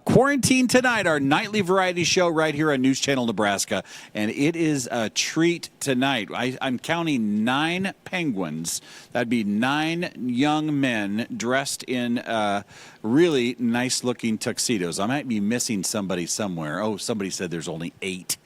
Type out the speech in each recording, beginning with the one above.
Quarantine Tonight, our nightly variety show right here on News Channel Nebraska. And it is a treat tonight. I'm counting 9 penguins. That'd be 9 young men dressed in really nice-looking tuxedos. I might be missing somebody somewhere. Oh, somebody said there's only 8.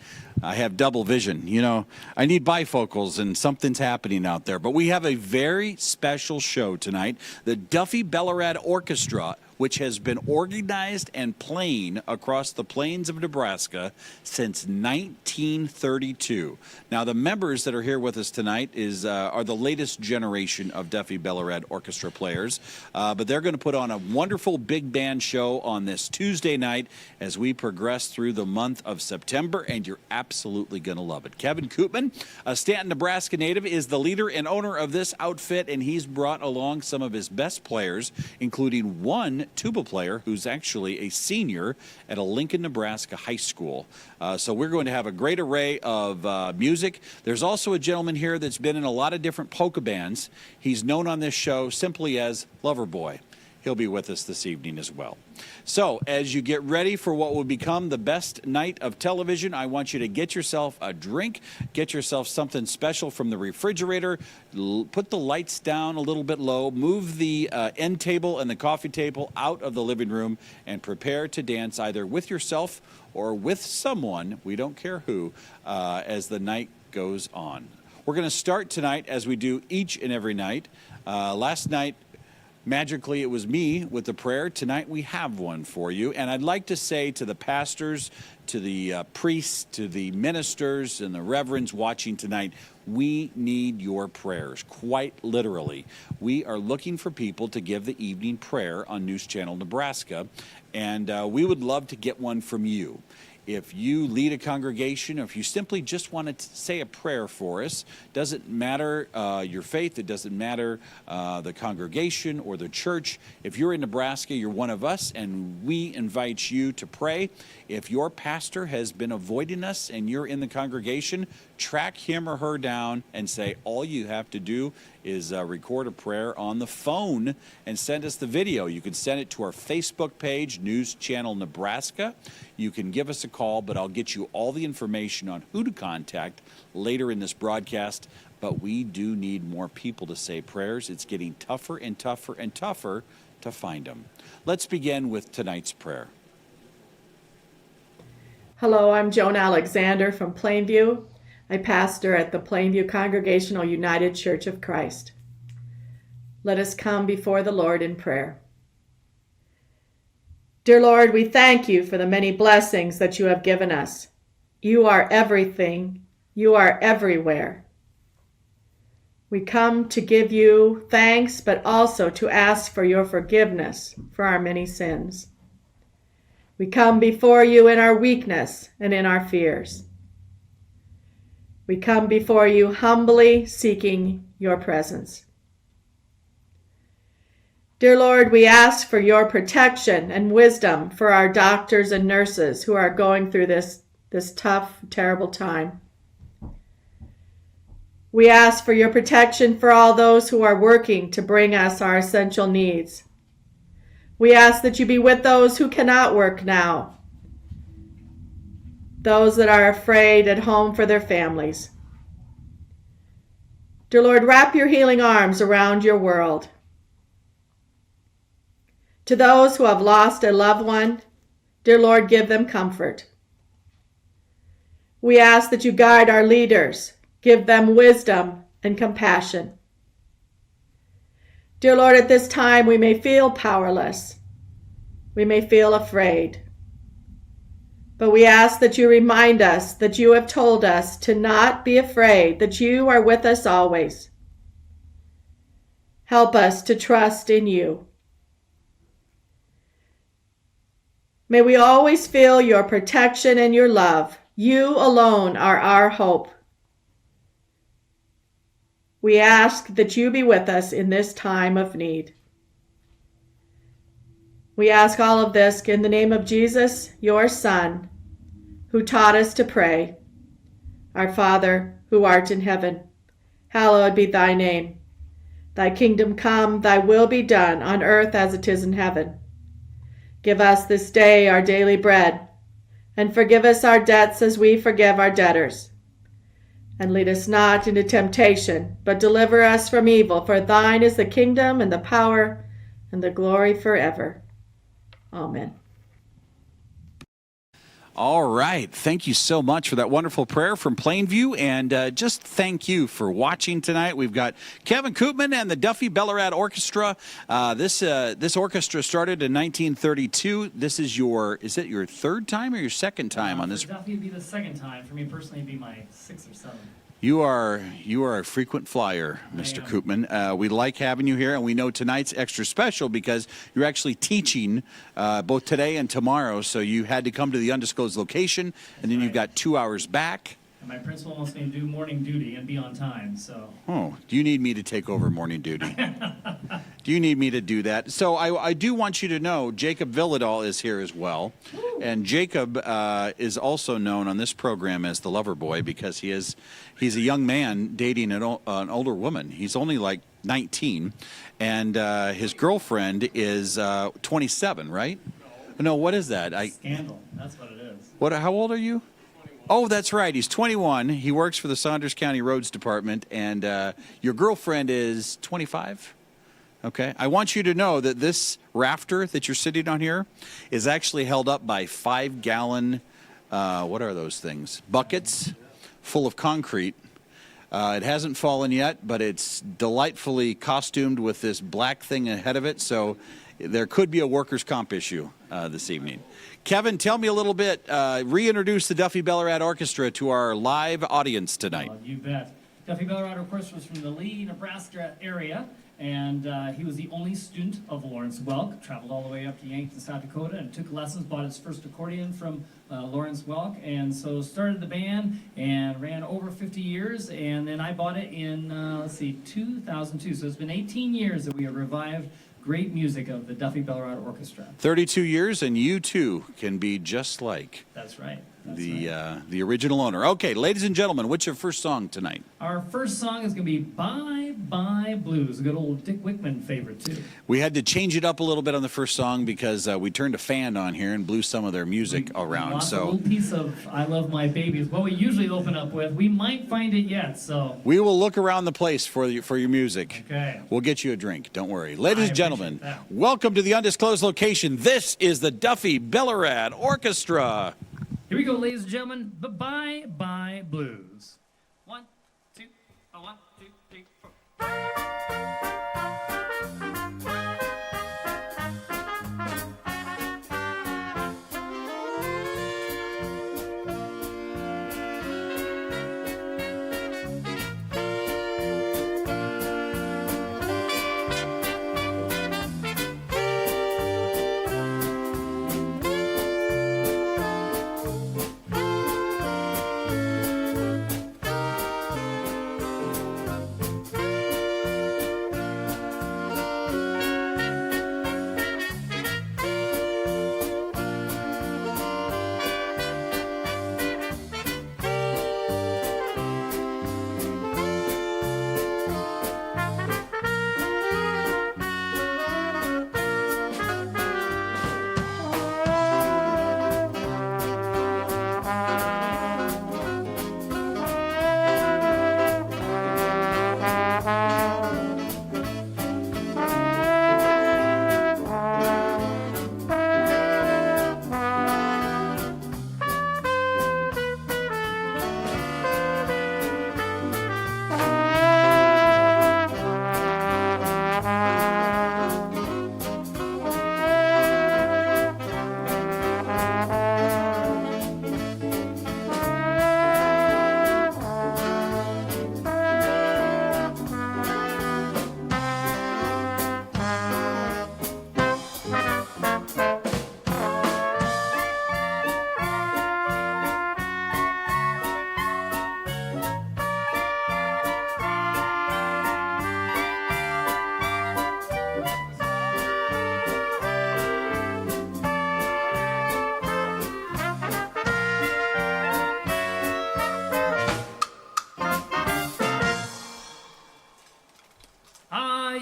I have double vision. You know, I need bifocals and something's happening out there. But we have a very special show tonight. The Duffy Belorad Orchestra, which has been organized and playing across the plains of Nebraska since 1932. Now, the members that are here with us tonight are the latest generation of Duffy Belorad Orchestra players, but they're going to put on a wonderful big band show on this Tuesday night as we progress through the month of September, and you're absolutely going to love it. Kevin Koopman, a Stanton, Nebraska native, is the leader and owner of this outfit, and he's brought along some of his best players, including one tuba player who's actually a senior at a Lincoln, Nebraska high school. So we're going to have a great array of music. There's also a gentleman here that's been in a lot of different polka bands. He's known on this show simply as Loverboy. He'll be with us this evening as well. So as you get ready for what will become the best night of television, I want you to get yourself a drink, get yourself something special from the refrigerator, put the lights down a little bit low, move the end table and the coffee table out of the living room, and prepare to dance either with yourself or with someone, we don't care who, as the night goes on. We're going to start tonight as we do each and every night. Last night, magically, it was me with the prayer. Tonight we have one for you. And I'd like to say to the pastors, to the priests, to the ministers, and the reverends watching tonight, we need your prayers, quite literally. We are looking for people to give the evening prayer on News Channel Nebraska, and we would love to get one from you. If you lead a congregation, or if you simply just want to say a prayer for us, doesn't matter your faith, it doesn't matter the congregation or the church. If you're in Nebraska, you're one of us, and we invite you to pray. If your pastor has been avoiding us and you're in the congregation, track him or her down and say all you have to do is record a prayer on the phone and send us the video. You can send it to our Facebook page, News Channel Nebraska. You can give us a call, but I'll get you all the information on who to contact later in this broadcast. But we do need more people to say prayers. It's getting tougher and tougher and tougher to find them. Let's begin with tonight's prayer. Hello, I'm Joan Alexander from Plainview. I pastor at the Plainview Congregational United Church of Christ. Let us come before the Lord in prayer. Dear Lord, we thank you for the many blessings that you have given us. You are everything. You are everywhere. We come to give you thanks, but also to ask for your forgiveness for our many sins. We come before you in our weakness and in our fears. We come before you humbly seeking your presence. Dear Lord, we ask for your protection and wisdom for our doctors and nurses who are going through this tough, terrible time. We ask for your protection for all those who are working to bring us our essential needs. We ask that you be with those who cannot work now, those that are afraid at home for their families. Dear Lord, wrap your healing arms around your world. To those who have lost a loved one, dear Lord, give them comfort. We ask that you guide our leaders, give them wisdom and compassion. Dear Lord, at this time we may feel powerless. We may feel afraid. But we ask that you remind us that you have told us to not be afraid, that you are with us always. Help us to trust in you. May we always feel your protection and your love. You alone are our hope. We ask that you be with us in this time of need. We ask all of this in the name of Jesus, your Son, who taught us to pray. Our Father, who art in heaven, hallowed be thy name. Thy kingdom come, thy will be done on earth as it is in heaven. Give us this day our daily bread, and forgive us our debts as we forgive our debtors. And lead us not into temptation, but deliver us from evil. For thine is the kingdom and the power and the glory forever. Amen. All right. Thank you so much for that wonderful prayer from Plainview. And just thank you for watching tonight. We've got Kevin Koopman and the Duffy Belorad Orchestra. This orchestra started in 1932. Is it your third time or your second time on this? For Duffy, it'd be the second time. For me personally, it'd be my sixth or seventh. You are a frequent flyer, Mr. Koopman. We like having you here, and we know tonight's extra special because you're actually teaching both today and tomorrow, so you had to come to the undisclosed location, and then you've got 2 hours back. And my principal wants me to do morning duty and be on time, so. Oh, do you need me to take over morning duty? Do you need me to do that? So I do want you to know Jacob Villadal is here as well. Woo. And Jacob is also known on this program as the lover boy because he's a young man dating an older woman. He's only like 19, and his girlfriend is 27, right? No, what is that? Scandal, that's what it is. How old are you? Oh, that's right. He's 21. He works for the Saunders County Roads Department, and your girlfriend is 25? Okay. I want you to know that this rafter that you're sitting on here is actually held up by 5-gallon, what are those things? Buckets full of concrete. It hasn't fallen yet, but it's delightfully costumed with this black thing ahead of it, so there could be a workers' comp issue this evening. Kevin, tell me a little bit, reintroduce the Duffy Belorad Orchestra to our live audience tonight. You bet. Duffy Belorad, of course, was from the Lee, Nebraska area, and he was the only student of Lawrence Welk, traveled all the way up to Yankton, South Dakota, and took lessons, bought his first accordion from Lawrence Welk, and so started the band and ran over 50 years, and then I bought it in, 2002, so it's been 18 years that we have revived great music of the Duffy Belorad Orchestra. 32 years, and you too can be just like That's right. the original owner. Okay, ladies and gentlemen, what's your first song tonight? Our first song is going to be Bye Bye Blues, a good old Dick Wickman favorite, too. We had to change it up a little bit on the first song because we turned a fan on here and blew some of their music around. Lost a little piece of I Love My Baby is what we usually open up with. We might find it yet, so. We will look around the place for your music. Okay. We'll get you a drink. Don't worry. Ladies and gentlemen, welcome to the undisclosed location. This is the Duffy Belorad Orchestra. Here we go, ladies and gentlemen. The Bye Bye Blues. 1, 2, 1, 2, 3, 4.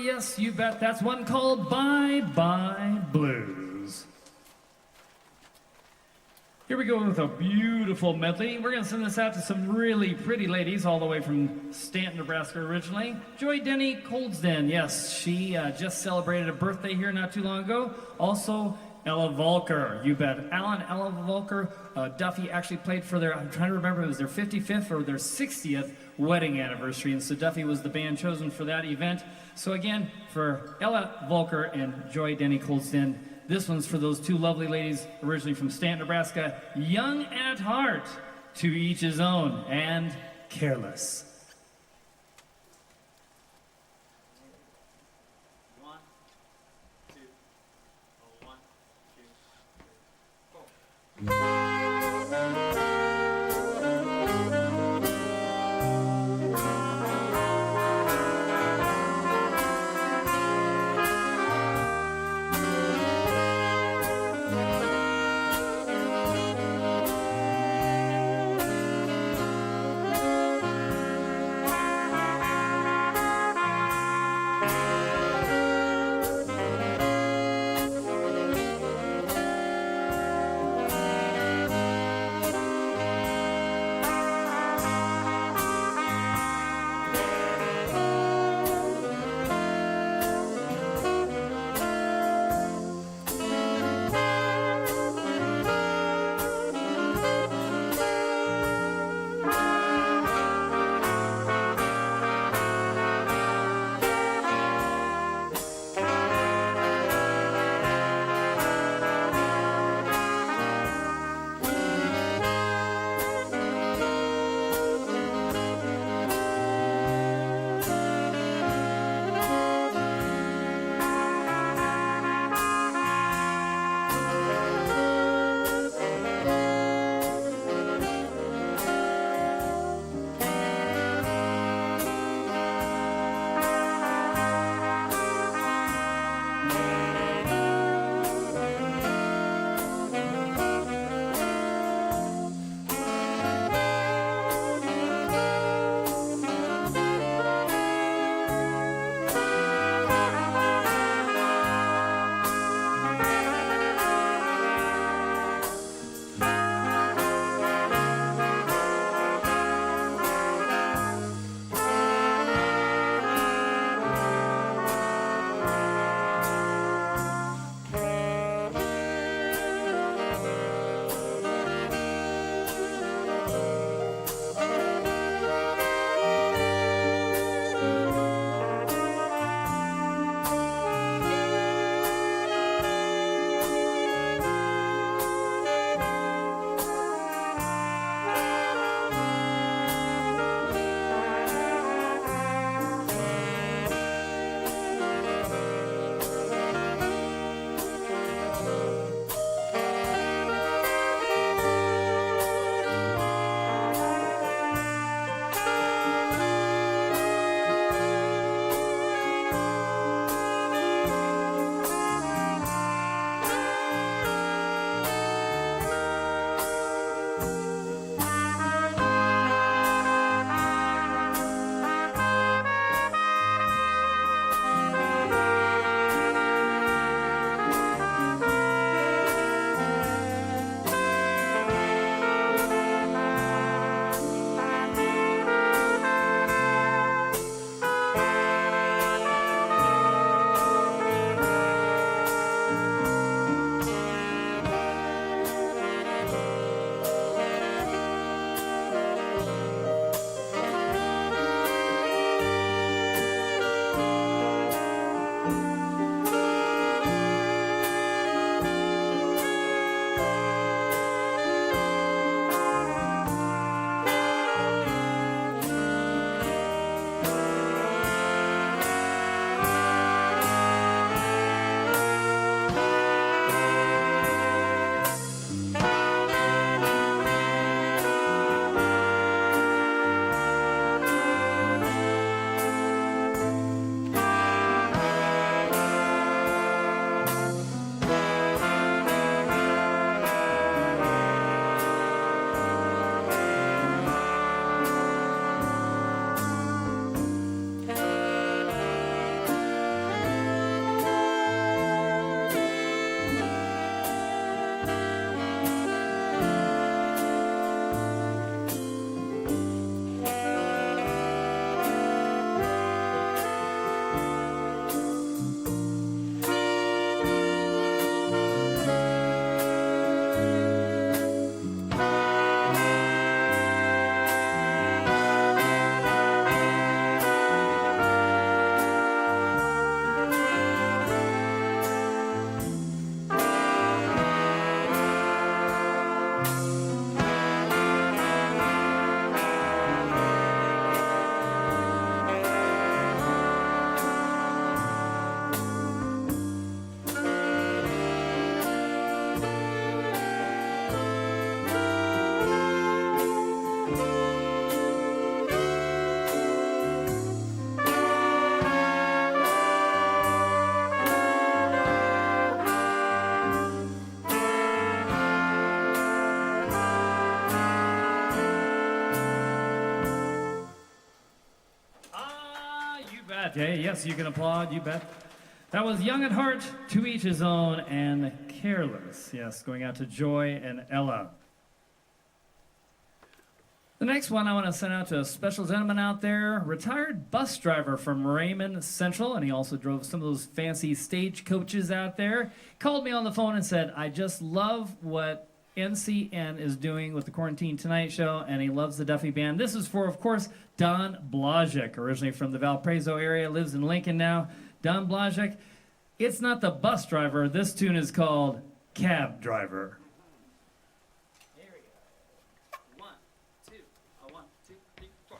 Yes, you bet. That's one called Bye Bye Blues. Here we go with a beautiful medley. We're going to send this out to some really pretty ladies all the way from Stanton, Nebraska originally. Joy Denny Coldsden, yes, she just celebrated a birthday here not too long ago. Also, Ella Volker, you bet. Ella Volker, Duffy actually played for their, I'm trying to remember, it was their 55th or their 60th wedding anniversary, and so Duffy was the band chosen for that event. So again, for Ella Volker and Joy Denny Coldsden, this one's for those two lovely ladies originally from Stanton, Nebraska. Young at heart, to each his own, and careless. bet. Hey, yes, you can applaud, you bet. That was Young at Heart, To Each His Own, and Careless. Yes, going out to Joy and Ella. The next one I want to send out to a special gentleman out there, retired bus driver from Raymond Central, and he also drove some of those fancy stage coaches out there. Called me on the phone and said, I just love what NCN is doing with the Quarantine Tonight show, and he loves the Duffy Band. This is for, of course, Don Blazek, originally from the Valparaiso area, lives in Lincoln now. Don Blazek, it's not the bus driver. This tune is called Cab Driver. Here we go. 1, 2, 1, 2, 3, 4.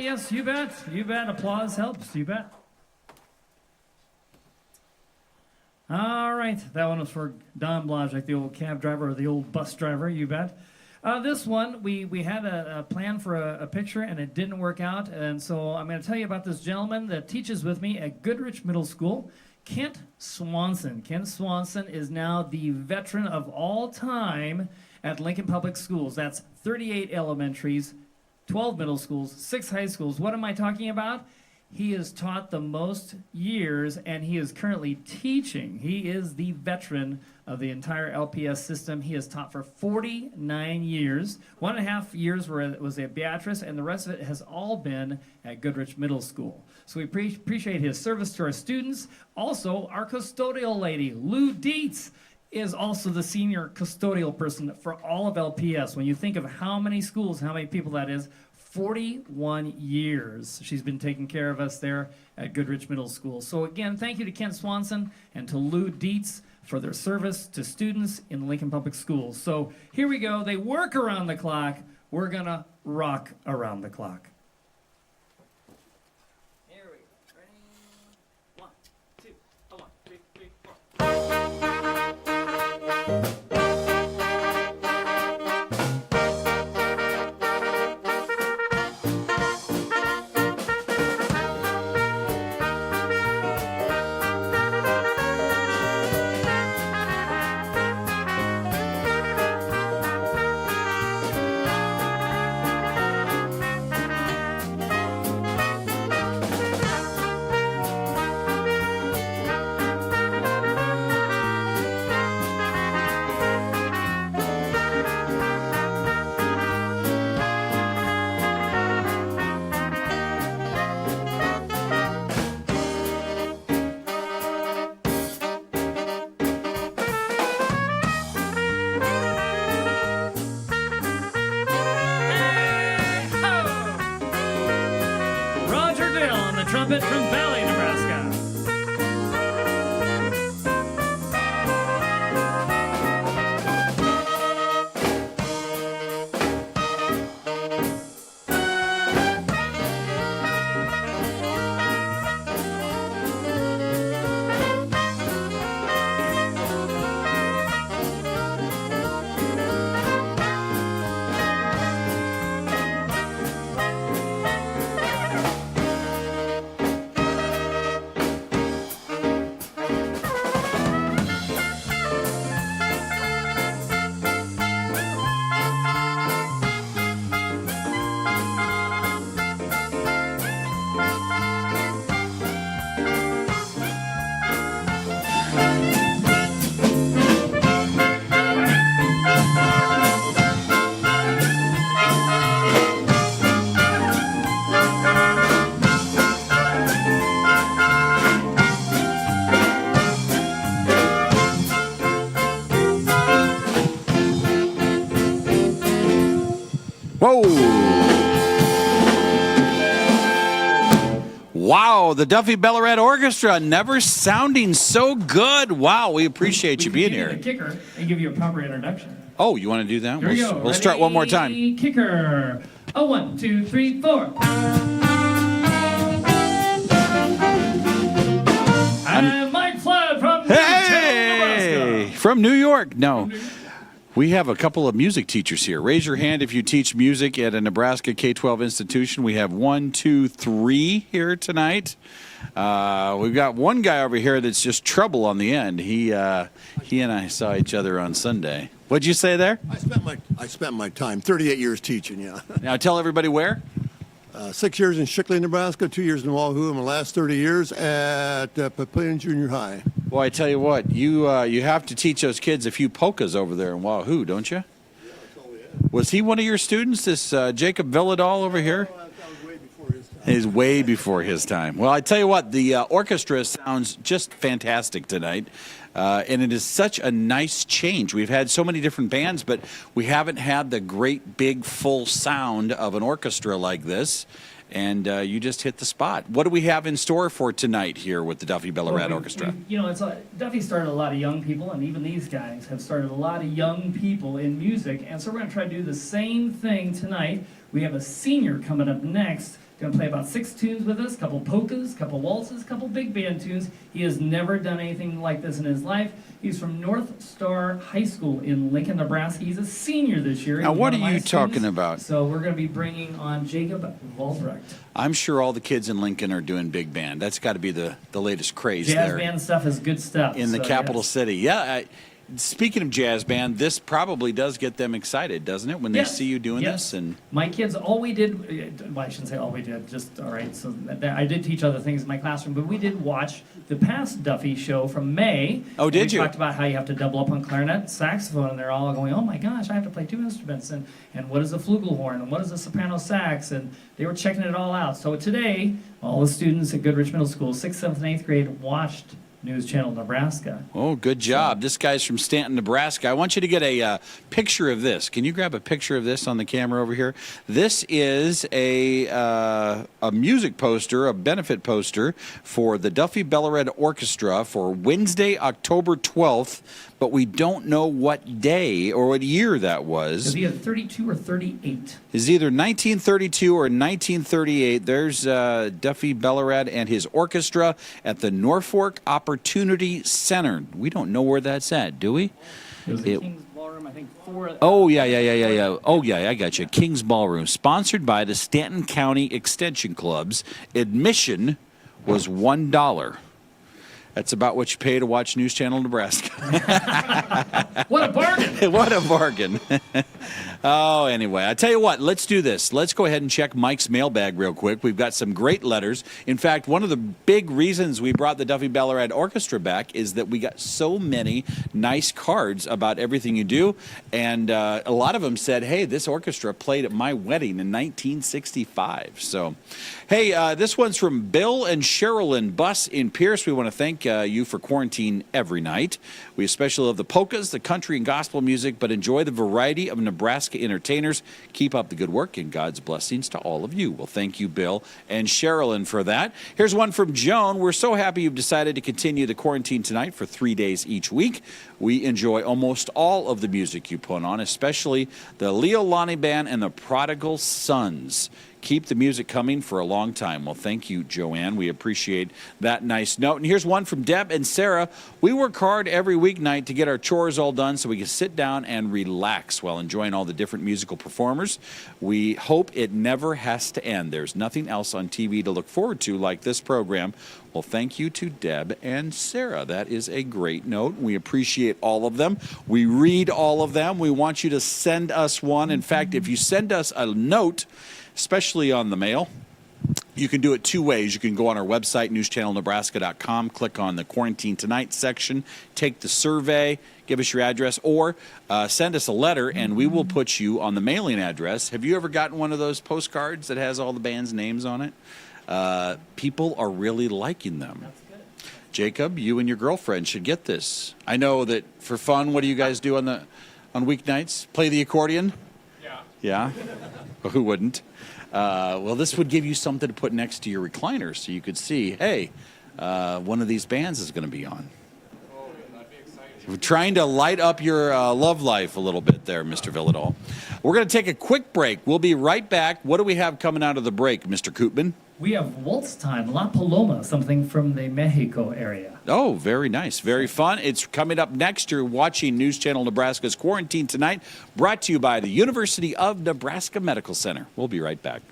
Yes, you bet. You bet. Applause helps. You bet. All right. That one was for Don Blazek, the old cab driver or the old bus driver. You bet. This one, we had a plan for a picture, and it didn't work out. And so I'm going to tell you about this gentleman that teaches with me at Goodrich Middle School, Kent Swanson. Kent Swanson is now the veteran of all time at Lincoln Public Schools. That's 38 elementaries, 12 middle schools, 6 high schools. What am I talking about? He has taught the most years, and he is currently teaching. He is the veteran of the entire LPS system. He has taught for 49 years. 1.5 years was at Beatrice, and the rest of it has all been at Goodrich Middle School. So we appreciate his service to our students. Also, our custodial lady, Lou Dietz, is also the senior custodial person for all of LPS. When you think of how many schools, how many people that is, 41 years she's been taking care of us there at Goodrich Middle School. So again, thank you to Kent Swanson and to Lou Dietz for their service to students in Lincoln Public Schools. So here we go. They work around the clock. We're going to rock around the clock. Here we go. Ready? 1, 2, 1, 2, 3, 4. trumpet from Valley, Nebraska. Whoa! Wow, the Duffy Belorad Orchestra never sounding so good. Wow, we appreciate you being We here. can give you the kicker and give you a proper introduction. Oh, you want to do that? Here we go. We'll start one more time. Ready, kicker. Oh, 1, 2, 3, 4. I'm Mike Flood from Hey! From New York. No. We have a couple of music teachers here. Raise your hand if you teach music at a Nebraska K-12 institution. We have 1, 2, 3 here tonight. We've got one guy over here that's just trouble on the end. He and I saw each other on Sunday. What'd you say there? I spent my time, 38 years teaching, yeah. Now tell everybody where. 6 years in Shickley, Nebraska, 2 years in Wahoo, and my last 30 years at Papillion Junior High. Well, I tell you what, you have to teach those kids a few polkas over there in Wahoo, don't you? Yeah, that's all we had. Was he one of your students, this Jacob Villadal over here? Oh, that was way before his time. Is way before his time. Well, I tell you what, the orchestra sounds just fantastic tonight. And it is such a nice change. We've had so many different bands, but we haven't had the great, big, full sound of an orchestra like this. And you just hit the spot. What do we have in store for tonight here with the Duffy Belorad Orchestra? Duffy started a lot of young people, and even these guys have started a lot of young people in music. And so we're going to try to do the same thing tonight. We have a senior coming up next. Going to play about 6 tunes with us, couple polkas, couple waltzes, couple big band tunes. He has never done anything like this in his life. He's from North Star High School in Lincoln, Nebraska. He's a senior this year. Now, He's what one are of my you talking students. about? So we're going to be bringing on Jacob Belorad. I'm sure all the kids in Lincoln are doing big band. That's got to be the latest craze Jazz there band stuff is good stuff. in the So, capital yes. city. Yeah. Speaking of jazz band, this probably does get them excited, doesn't it, when they Yes. see you doing Yes. this? And my kids, all we did, well, I shouldn't say all we did, just, all right, so I did teach other things in my classroom, but we did watch the past Duffy show from May. Oh, did and you? We talked about how you have to double up on clarinet, saxophone, and they're all going, oh my gosh, I have to play 2 instruments, and what is a flugelhorn, and what is a soprano sax, and they were checking it all out. So today, all the students at Goodrich Middle School, 6th, 7th, and 8th grade, watched News Channel Nebraska. oh, good job. This guy's from Stanton, Nebraska. I want you to get a picture of this. Can you grab a picture of this on the camera over here? This is a music poster, a benefit poster for the Duffy Belorad Orchestra for Wednesday, October 12th, but we don't know what day or what year that was. Is he at 32 or 38? Is either 1932 or 1938. There's Duffy Belorad and his orchestra at the Norfolk Opportunity Center. We don't know where that's at, do we? It was the King's Ballroom, I think, Oh, yeah. Oh, yeah, I got you. King's Ballroom, sponsored by the Stanton County Extension Clubs. Admission was $1. That's about what you pay to watch News Channel Nebraska. What a bargain! What a bargain. Oh, anyway, I tell you what, let's do this. Let's go ahead and check Mike's mailbag real quick. We've got some great letters. In fact, one of the big reasons we brought the Duffy Belorad Orchestra back is that we got so many nice cards about everything you do. And a lot of them said, hey, this orchestra played at my wedding in 1965. So, hey, this one's from Bill and Sherilyn Buss in Pierce. We want to thank you for quarantine every night. We especially love the polkas, the country, and gospel music, but enjoy the variety of Nebraska Nebraska entertainers. Keep up the good work and God's blessings to all of you. Well, thank you, Bill and Sherilyn, for that. Here's one from Joan. We're so happy you've decided to continue the Quarantine Tonight for 3 days each week. We enjoy almost all of the music you put on, especially the Leo Lonnie Band and the Prodigal Sons. Keep the music coming for a long time. Well, thank you, Joanne. We appreciate that nice note. And here's one from Deb and Sarah. We work hard every weeknight to get our chores all done so we can sit down and relax while enjoying all the different musical performers. We hope it never has to end. There's nothing else on TV to look forward to like this program. Well, thank you to Deb and Sarah. That is a great note. We appreciate all of them. We read all of them. We want you to send us one. In fact, if you send us a note, especially on the mail, you can do it two ways. You can go on our website, newschannelnebraska.com, click on the Quarantine Tonight section, take the survey, give us your address, or send us a letter, and we will put you on the mailing address. Have you ever gotten one of those postcards that has all the band's names on it? People are really liking them. That's good. Jacob, you and your girlfriend should get this. I know that for fun, what do you guys do on weeknights? Play the accordion? Yeah? Well, who wouldn't? Well, this would give you something to put next to your recliner so you could see, hey, one of these bands is going to be on. Oh, that'd be exciting. We're trying to light up your love life a little bit there, Mr. Villadol. We're going to take a quick break. We'll be right back. What do we have coming out of the break, Mr. Koopman? We have Waltz Time, La Paloma, something from the Mexico area. Oh, very nice. Very fun. It's coming up next. You're watching News Channel Nebraska's Quarantine Tonight, brought to you by the University of Nebraska Medical Center. We'll be right back.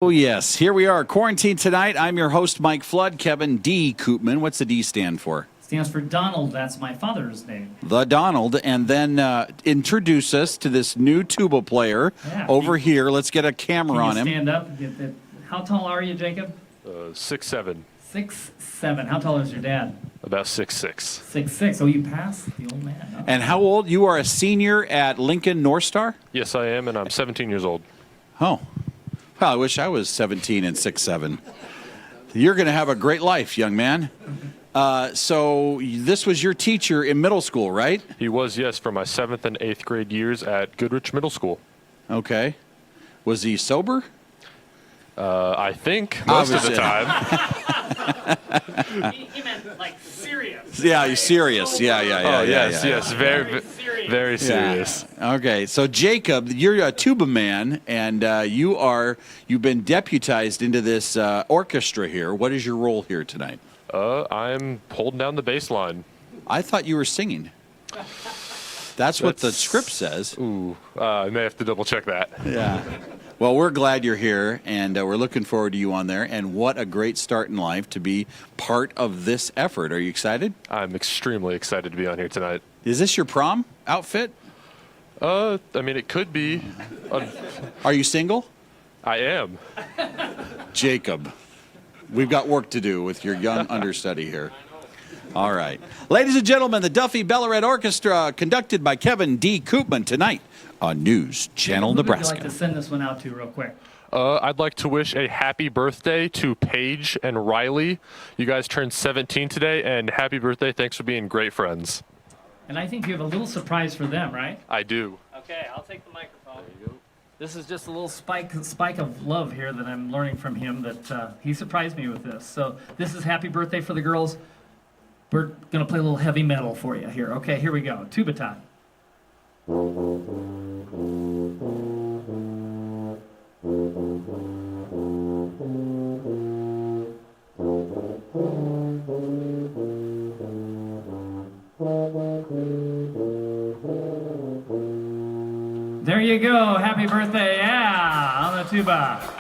Oh, yes. Here we are, Quarantine Tonight. I'm your host, Mike Flood. Kevin D. Koopman. What's the D stand for? Stands for Donald. That's my father's name. The Donald. And then introduce us to this new tuba player over here. Let's get a camera on him. Stand up. How tall are you, Jacob? 6'7". 6'7". How tall is your dad? About 6'6". 6'6". Oh, you passed the old man. Huh? And how old? You are a senior at Lincoln North Star? Yes, I am, and I'm 17 years old. Oh. Well, I wish I was 17 and 6'7". You're going to have a great life, young man. So this was your teacher in middle school, right? He was, yes, for my 7th and 8th grade years at Goodrich Middle School. Okay. Was he sober? I think most of the time. He meant like serious. Yeah, he's serious. Yeah. Oh, yes, yeah. yes, very serious. Yeah. Okay, so Jacob, you're a tuba man, and you've been deputized into this orchestra here. What is your role here tonight? I'm holding down the bass line. I thought you were singing. That's what the script says. Ooh, I may have to double check that. Yeah. Well, we're glad you're here, and we're looking forward to you on there. And what a great start in life to be part of this effort. Are you excited? I'm extremely excited to be on here tonight. Is this your prom outfit? I mean, it could be. Are you single? I am. Jacob, we've got work to do with your young understudy here. All right. Ladies and gentlemen, the Duffy Belorad Orchestra, conducted by Kevin D. Koopman, tonight on News Channel Who would you Nebraska. like to send this one out to real quick? I'd like to wish a happy birthday to Paige and Riley. You guys turned 17 today, and happy birthday. Thanks for being great friends. And I think you have a little surprise for them, right? I do. Okay, I'll take the microphone. There you go. This is just a little spike of love here that I'm learning from him, that he surprised me with this. So this is happy birthday for the girls. We're going to play a little heavy metal for you here. Okay, here we go. Tuba time. There you go. Happy birthday. Yeah, on the tuba.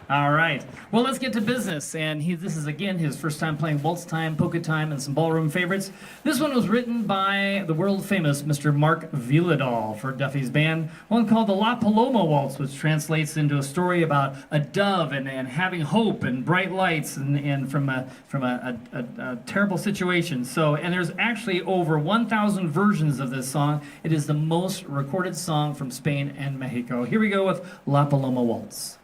All right. Well, let's get to business. And this is, again, his first time playing waltz time, polka time, and some ballroom favorites. This one was written by the world-famous Mr. Mark Villadol for Duffy's band. One called the La Paloma Waltz, which translates into a story about a dove and having hope and bright lights and from a terrible situation. So, and there's actually over 1,000 versions of this song. It is the most recorded song from Spain and Mexico. Here we go with La Paloma Waltz.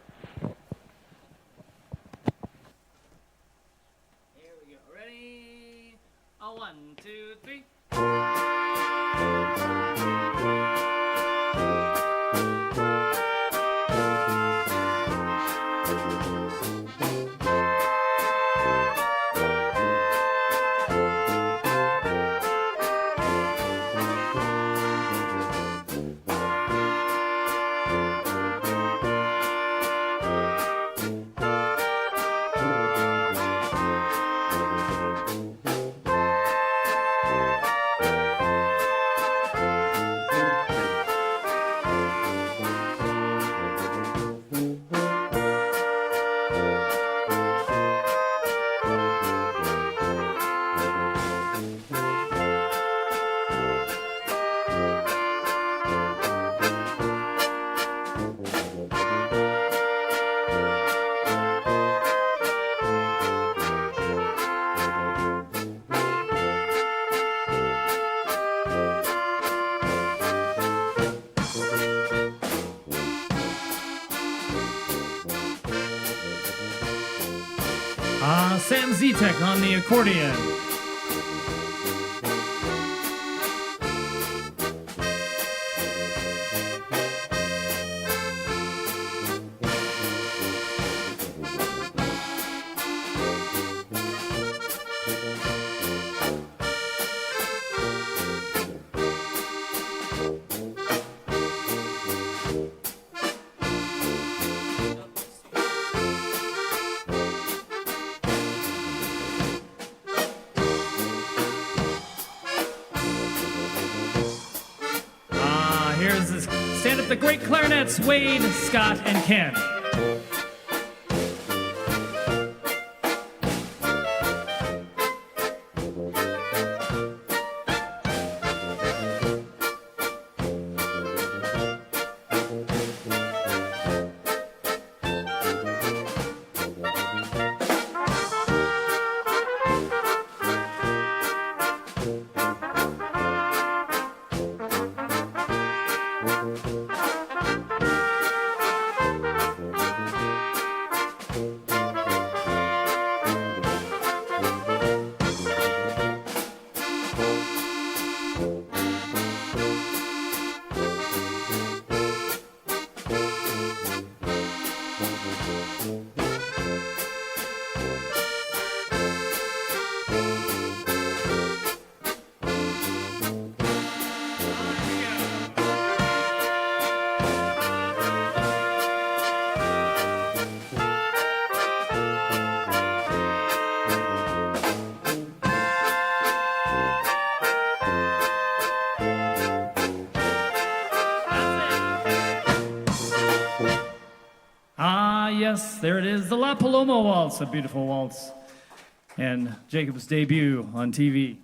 1, 2, 3. Sam Zitek on the accordion. Here's this stand up the great clarinets, Wade, Scott, and Ken. Yes, there it is, the La Paloma Waltz, a beautiful waltz, and Jacob's debut on TV.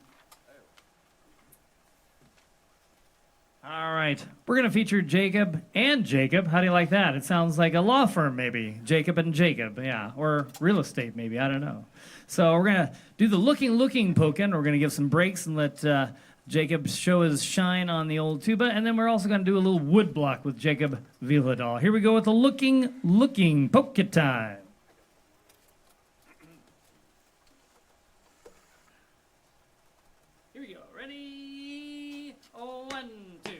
All right, we're going to feature Jacob and Jacob. How do you like that? It sounds like a law firm, maybe. Jacob and Jacob, yeah, or real estate, maybe, I don't know. So we're going to do the looking poking. We're going to give some breaks and let Jacob show his shine on the old tuba, and then we're also going to do a little wood block with Jacob Belorad. Here we go with the looking polka time. Here we go. Ready? 1, 2.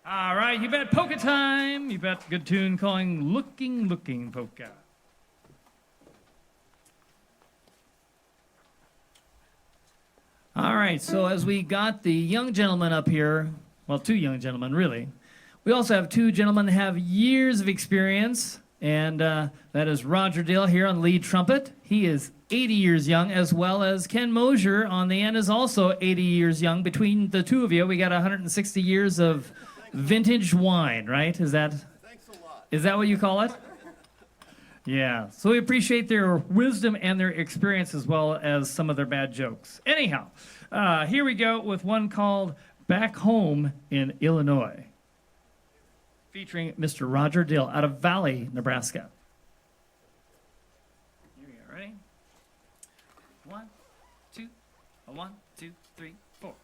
All right, you bet polka time. You bet good tune calling Looking Polka. All right, so as we got the young gentleman up here, well, two young gentlemen, really. We also have two gentlemen that have years of experience, and that is Roger Dill here on lead trumpet. He is 80 years young, as well as Ken Mosier on the end is also 80 years young. Between the two of you, we got 160 years of vintage wine, right? Is that what you call it? Yeah. So we appreciate their wisdom and their experience as well as some of their bad jokes. Anyhow, here we go with one called Back Home in Illinois, featuring Mr. Roger Dill out of Valley, Nebraska. Here we go. Ready? 1, 2, 1, 2, 3, 4.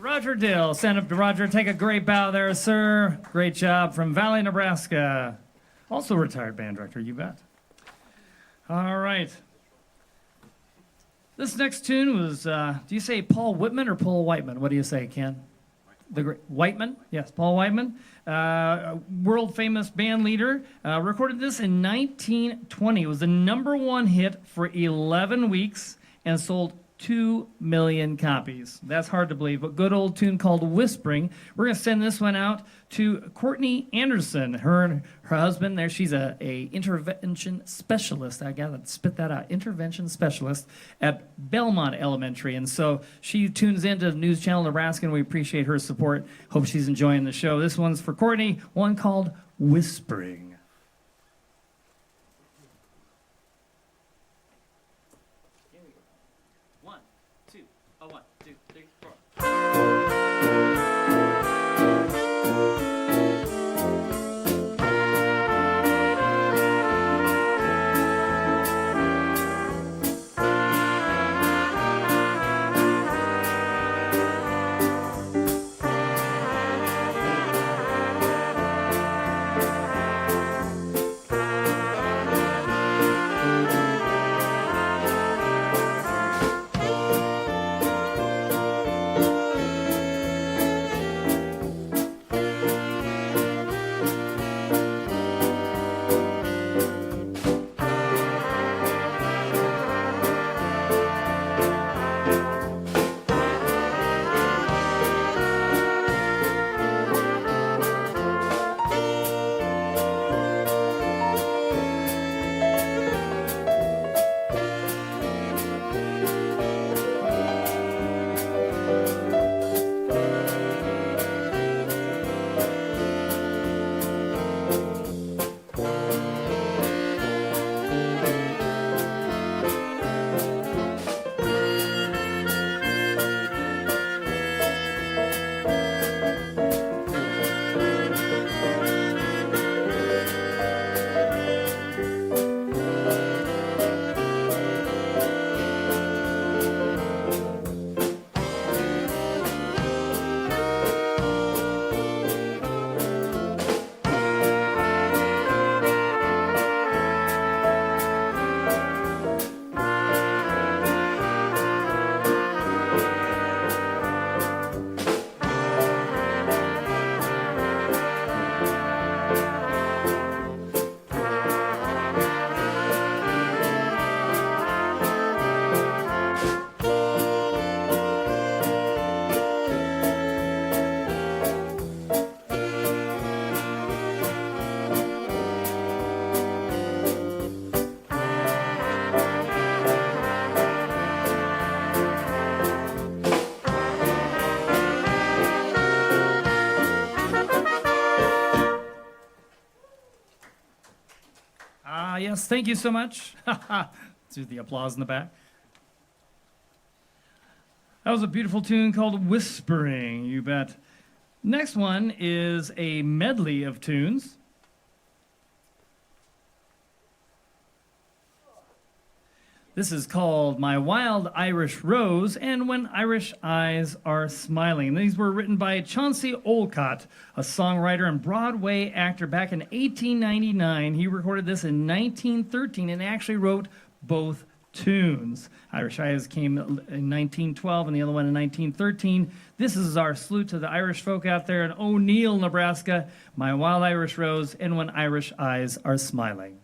Roger Dill. Stand up to Roger. Take a great bow there, sir. Great job from Valley, Nebraska. Also retired band director, you bet. All right. This next tune was, do you say Paul Whitman or Paul Whiteman? What do you say, Ken? Whiteman? Yes, Paul Whiteman. World famous band leader. Recorded this in 1920. It was the #1 hit for 11 weeks and sold 2 million copies. That's hard to believe, but good old tune called Whispering. We're going to send this one out to Courtney Anderson. Her and her husband there, she's a intervention specialist. I got to spit that out. Intervention specialist at Belmont Elementary. And so she tunes into News Channel Nebraska, and we appreciate her support. Hope she's enjoying the show. This one's for Courtney, one called Whispering. Yes, thank you so much. Do the applause in the back. That was a beautiful tune called Whispering, you bet. Next one is a medley of tunes. This is called My Wild Irish Rose and When Irish Eyes Are Smiling. These were written by Chauncey Olcott, a songwriter and Broadway actor back in 1899. He recorded this in 1913 and actually wrote both tunes. Irish Eyes came in 1912 and the other one in 1913. This is our salute to the Irish folk out there in O'Neill, Nebraska. My Wild Irish Rose and When Irish Eyes Are Smiling.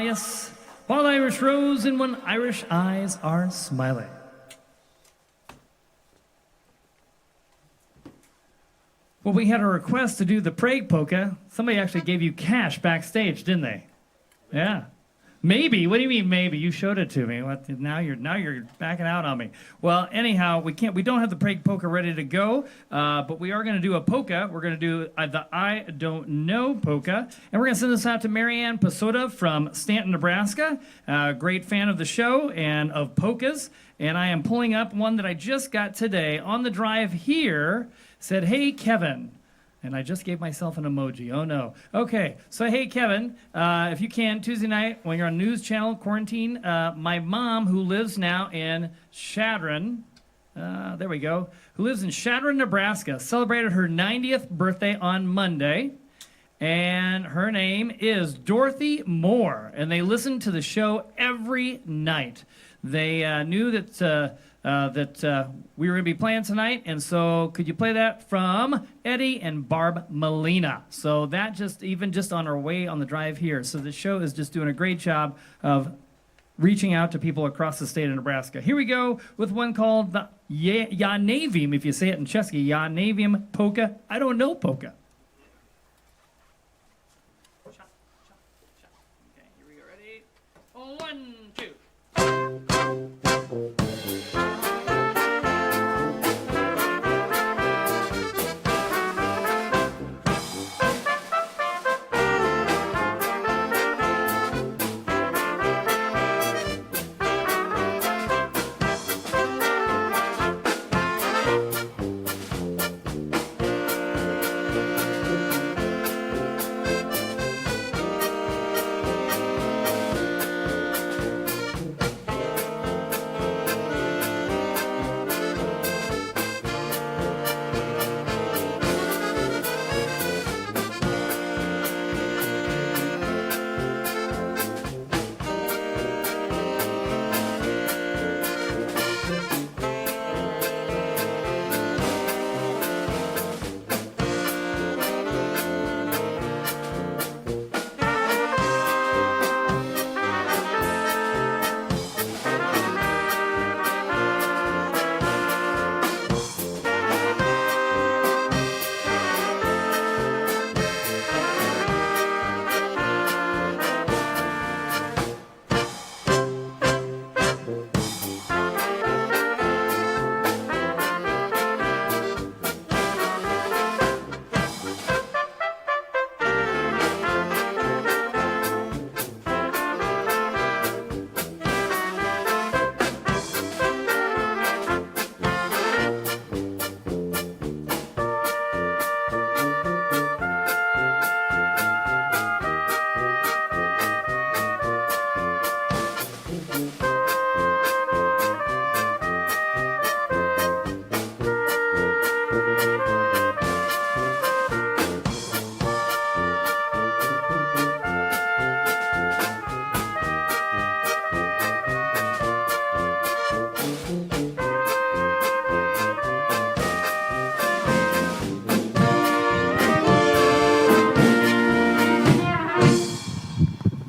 Yes, Wild Irish Rose and When Irish Eyes Are Smiling. Well, we had a request to do the Prague polka. Somebody actually gave you cash backstage, didn't they? Yeah. Maybe. What do you mean maybe? You showed it to me. What, now you're backing out on me. Well, anyhow, we don't have the Prague polka ready to go, but we are going to do a polka. We're going to do the I Don't Know polka, and we're going to send this out to Marianne Pasoda from Stanton, Nebraska. Great fan of the show and of polkas, and I am pulling up one that I just got today on the drive here. Said, "Hey Kevin." And I just gave myself an emoji. Oh, no. Okay. So, hey, Kevin, if you can, Tuesday night when you're on News Channel quarantine, my mom, who lives now in Shadron, there we go, who lives in Shadron, Nebraska, celebrated her 90th birthday on Monday. And her name is Dorothy Moore. And they listen to the show every night. They knew that we were going to be playing tonight, and so could you play that from Eddie and Barb Molina? So that just on our way on the drive here. So the show is just doing a great job of reaching out to people across the state of Nebraska. Here we go with one called the Yanavim, if you say it in Chesky, Yanavim polka. I don't know polka. Okay, here we go. Ready? 1, 2.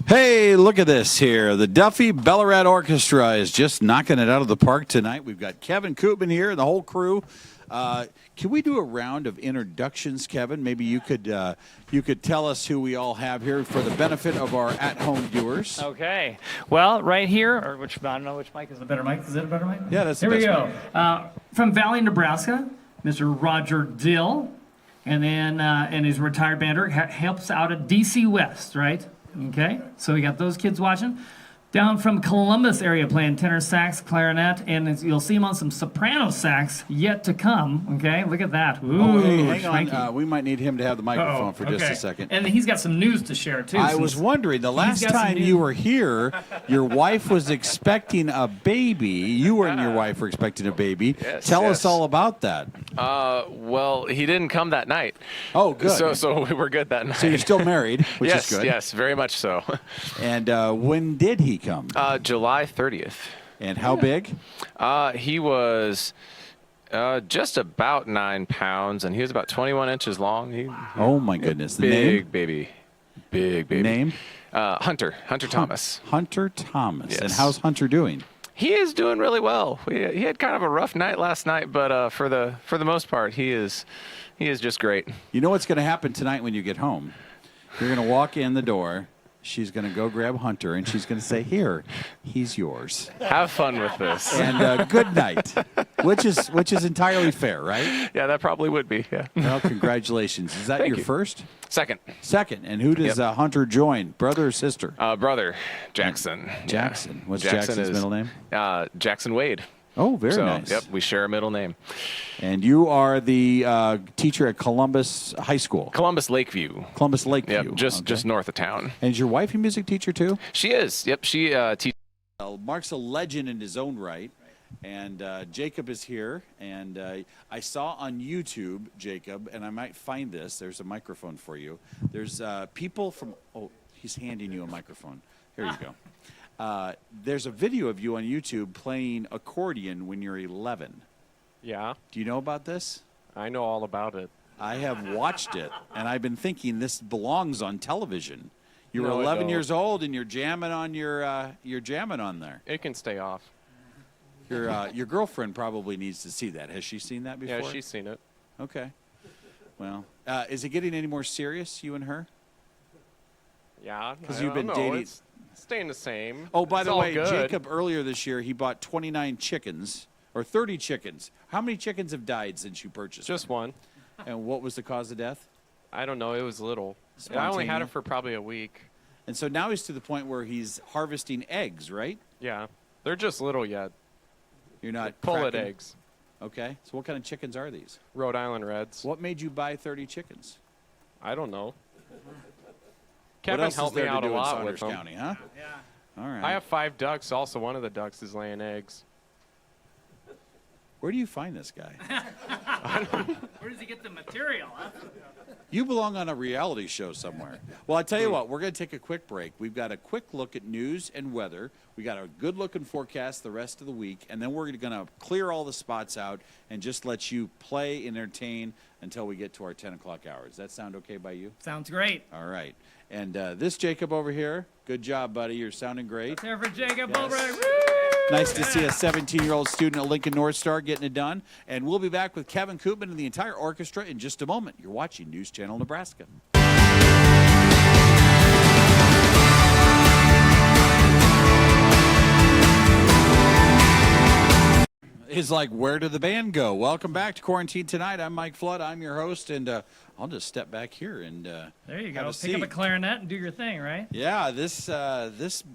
Hey, look at this here. The Duffy Belorad Orchestra is just knocking it out of the park tonight. We've got Kevin Koopman here and the whole crew. Can we do a round of introductions, Kevin? Maybe you could tell us who we all have here for the benefit of our at-home viewers. Okay. Well, right here, or which, I don't know which mic is the better mic. Is it a better mic? Yeah, that's the Here we best go. From Valley, Nebraska, Mr. Roger Dill. And then, and his retired bander, helps out at DC West, right? Okay, so we got those kids watching. Down from Columbus area playing tenor sax, clarinet, and you'll see him on some soprano sax yet to come. Okay, look at that. Ooh, Oh, hey, hang swanky. on. We might need him to have the microphone for just a second. And he's got some news to share, too. I was wondering, the last got some time news. you were here, your wife was expecting a baby. You and your wife were expecting a baby. Yes, Tell us yes. all about that. Well, he didn't come that night. Oh, good. So we were good that night. So you're still married, which yes, is good. yes, very much so. And when did he come? July 30th. And how big? He was just about 9 pounds, and he was about 21 inches long. Oh, my goodness. The Big name? baby. Big baby. Name? Hunter Thomas. Hunter Thomas. Yes. And how's Hunter doing? He is doing really well. He had kind of a rough night last night, but for the most part, he is just great. You know what's going to happen tonight when you get home? You're going to walk in the door. She's going to go grab Hunter, and she's going to say, "Here, he's yours." Have fun with this. And good night, which is entirely fair, right? Yeah, that probably would be. Yeah. Well, congratulations. Is that Thank your you. first? Second. Second. And who does Yep. Hunter join? Brother or sister? Brother, Jackson. Jackson. Yeah. What's Jackson Jackson's is, middle name? Jackson Wade. Oh, very So, nice. Yep, we share a middle name. And you are the teacher at Columbus High School. Columbus Lakeview. Columbus Lakeview. Yep, just north of town. And is your wife a music teacher too? She is. Yep, she teaches. Mark's a legend in his own right. And Jacob is here. And I saw on YouTube, Jacob, and I might find this. There's a microphone for you. There's people from, oh, he's handing you a microphone. Here you go. There's a video of you on YouTube playing accordion when you're 11. Yeah, Do you know about this? I know all about it. I have watched it, and I've been thinking this belongs on television. You were No, it 11 don't. years old, and you're jamming on you're jamming on there. It can stay off. Your girlfriend probably needs to see that. Has she seen that before? Yeah, she's seen it. Okay. Well, is it getting any more serious, you and her? Yeah, Because I you've been don't know. dating. Staying the same. Oh, by It's the all way, good. Jacob earlier this year he bought 29 chickens or 30 chickens. How many chickens have died since you purchased Just them? one. And what was the cause of death? I don't know. It was little. I only had Spontaneous. it for probably a week. And so now he's to the point where he's harvesting eggs, right? Yeah. They're just little yet. You're not Pullet cracking- eggs. Okay. So what kind of chickens are these? Rhode Island Reds. What made you buy 30 chickens? I don't know. What Kevin else is helped me there to out do a in lot Saunders with them. County, huh? Yeah. All right. I have 5 ducks. Also, one of the ducks is laying eggs. Where do you find this guy? Where does he get the material? Huh? You belong on a reality show somewhere. Well, I tell you what, we're going to take a quick break. We've got a quick look at news and weather. We got a good-looking forecast the rest of the week, and then we're going to clear all the spots out and just let you play and entertain until we get to our 10 o'clock hour. Does that sound okay by you? Sounds great. All right. And this Jacob over here, good job, buddy. You're sounding great. There for Jacob Yes. Belorad. Nice to see a 17-year-old student at Lincoln North Star getting it done. And we'll be back with Kevin Koopman and the entire orchestra in just a moment. You're watching News Channel Nebraska. It's like, where did the band go? Welcome back to Quarantine Tonight. I'm Mike Flood. I'm your host, and I'll just step back here and There you have go. a Pick up a seat. clarinet and do your thing, right? Yeah, this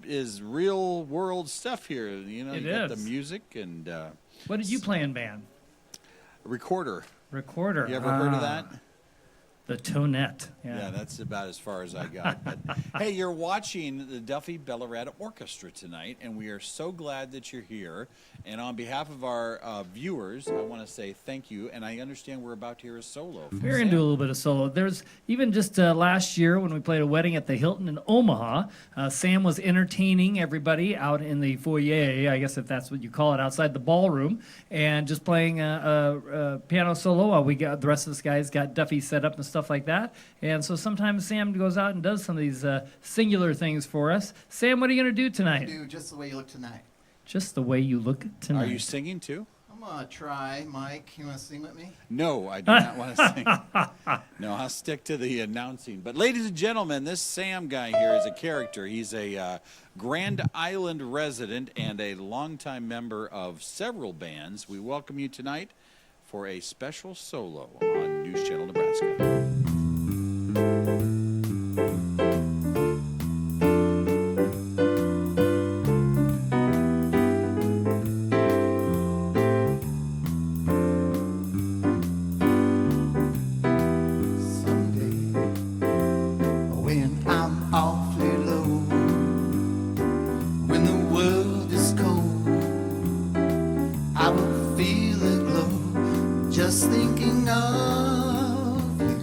is real world stuff here. You know, It you got the is. music and What did you play in band? recorder. Recorder. You ever heard of Ah, that? The tonette. Yeah, that's about as far as I got. But hey, you're watching the Duffy Belorad Orchestra tonight, and we are so glad that you're here. And on behalf of our viewers, I want to say thank you. And I understand we're about to hear a solo. From We're going to do a Sam. little bit of solo. There's even just last year when we played a wedding at the Hilton in Omaha, Sam was entertaining everybody out in the foyer, I guess if that's what you call it, outside the ballroom, and just playing a piano solo while we got the rest of us guys got Duffy set up and stuff like that. And so sometimes Sam goes out and does some of these singular things for us. Sam, what are you going to do tonight? Do just the way you look tonight. Just the way you look tonight. Are you singing too? I'm gonna try, Mike. You wanna sing with me? No, I do not want to sing. No, I'll stick to the announcing. But ladies and gentlemen, this Sam guy here is a character. He's a Grand Island resident and a longtime member of several bands. We welcome you tonight for a special solo on News Channel Nebraska. Someday, when I'm awfully low, when the world is cold, I will feel a glow just thinking of you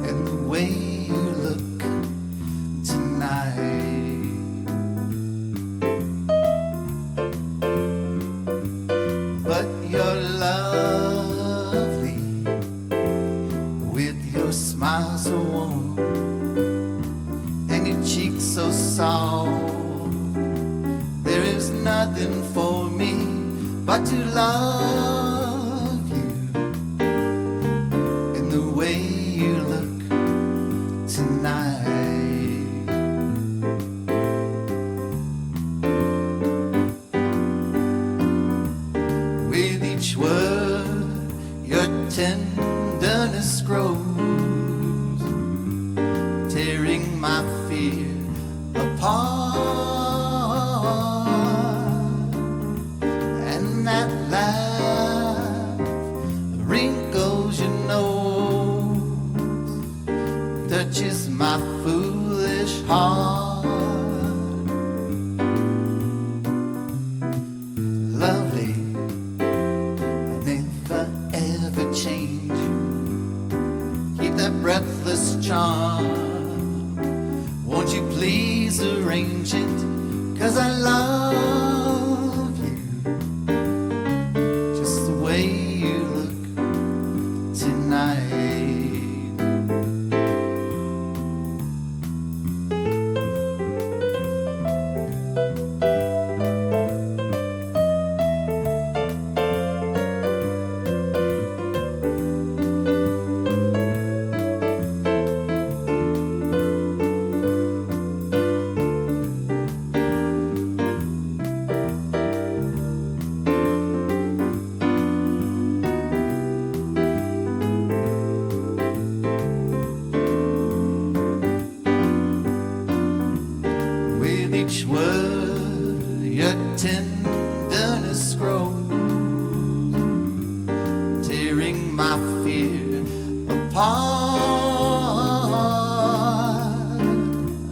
and the way you look tonight. But you're lovely with your smile so warm and your cheeks so soft. There is nothing for me but to love you in the way you look tonight. With each word, your tenderness grows, tearing my fear apart. And that laugh wrinkles your nose, touches my foolish heart. Lovely, never ever change. Keep that breathless charm. Won't you please arrange it? 'Cause I love you just the way you look tonight. each word your tenderness grows, tearing my fear apart.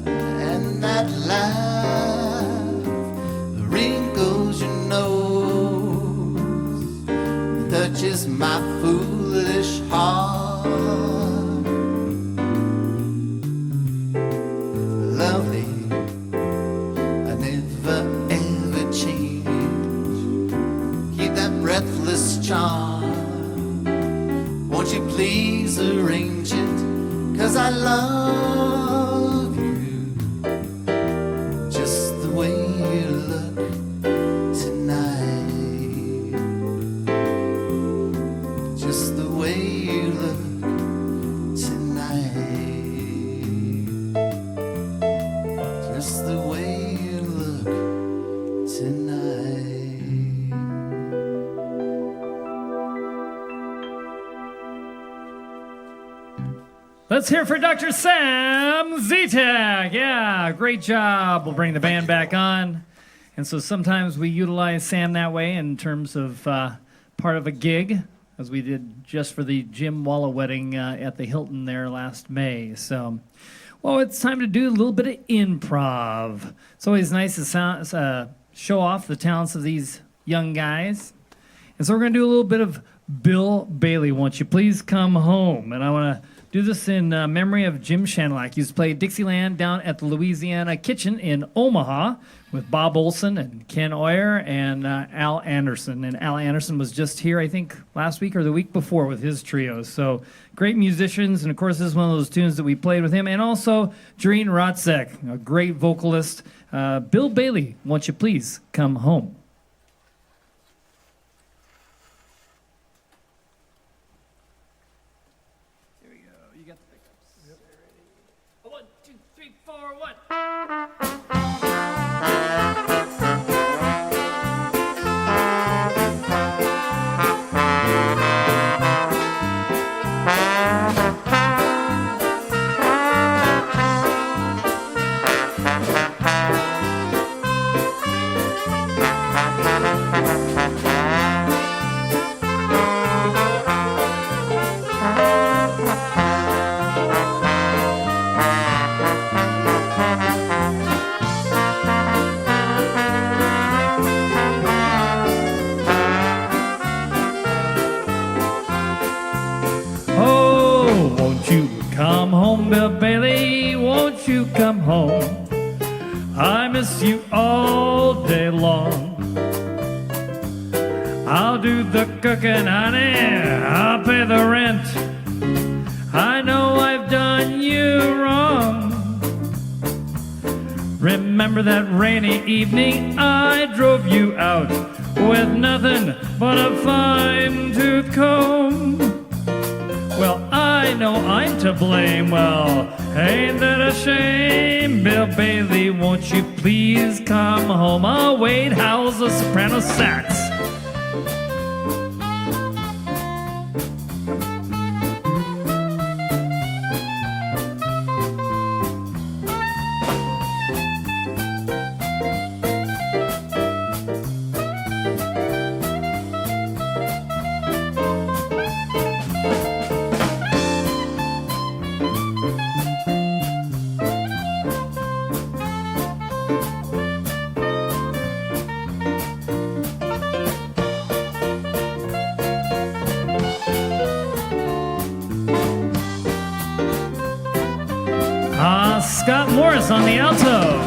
And that laugh wrinkles your nose, touches my foolish heart. Lovely, I never ever change. Keep that breathless charm. Won't you please arrange it? 'Cause I love you just the way you look tonight. Just the way you look tonight. Just the way you look tonight. Let's hear for Dr. Sam Zitek. Yeah, great job. We'll bring the band back on. And so sometimes we utilize Sam that way in terms of part of a gig, as we did just for the Jim Walla wedding at the Hilton there last May. So, well, it's time to do a little bit of improv. It's always nice to show off the talents of these young guys. And so we're going to do a little bit of Bill Bailey, Won't You Please Come Home? And I want to do this in memory of Jim Shanlak. He used to play Dixieland down at the Louisiana Kitchen in Omaha with Bob Olson and Ken Oyer and Al Anderson. And Al Anderson was just here, I think, last week or the week before with his trio. So great musicians. And, of course, this is one of those tunes that we played with him. And also Doreen Rotzek, a great vocalist. Bill Bailey, Won't You Please Come Home? Bill Bailey, won't you come home? I miss you all day long. I'll do the cooking, honey, I'll pay the rent. I know I've done you wrong. Remember that rainy evening I drove you out with nothing but a fine-tooth comb? Well, I know I'm to blame. Well, ain't that a shame? Bill Bailey, won't you please come home? Oh, Wade Howell's the soprano sax. Scott Morris on the alto.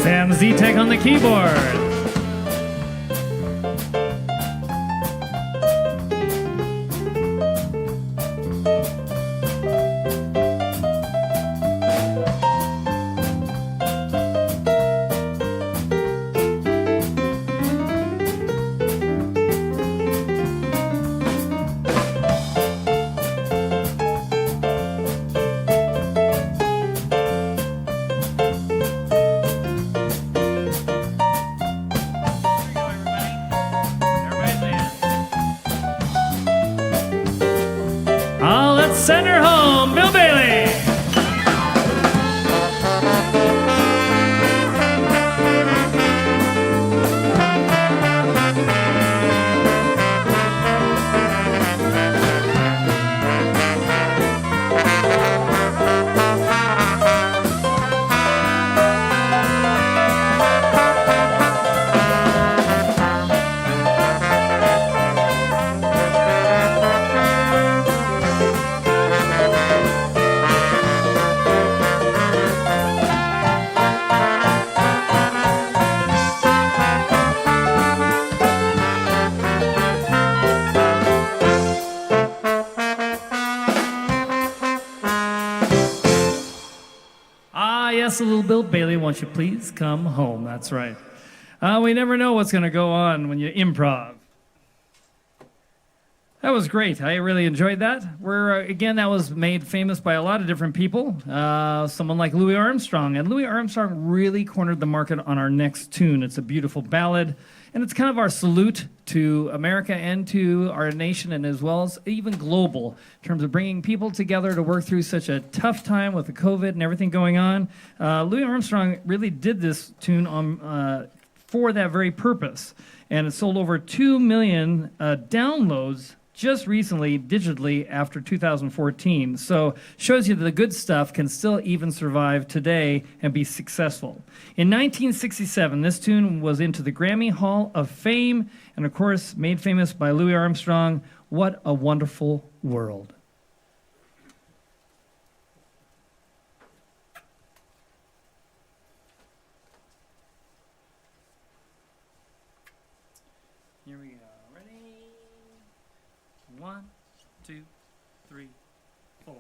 Sam Zitek on the keyboard. send her home, Bill Bailey. Yes, little Bill Bailey, won't you please come home? That's right. We never know what's going to go on when you improv. That was great. I really enjoyed that. Again, that was made famous by a lot of different people. Someone like Louis Armstrong. And Louis Armstrong really cornered the market on our next tune. It's a beautiful ballad. And it's kind of our salute to America and to our nation, and as well as even global, in terms of bringing people together to work through such a tough time with the COVID and everything going on. Louis Armstrong really did this tune for that very purpose. And it sold over 2 million downloads just recently, digitally, after 2014. So shows you that the good stuff can still even survive today and be successful. In 1967, this tune was into the Grammy Hall of Fame, and of course, made famous by Louis Armstrong. What a Wonderful World. Here we go. Ready? 1, 2, 3, 4.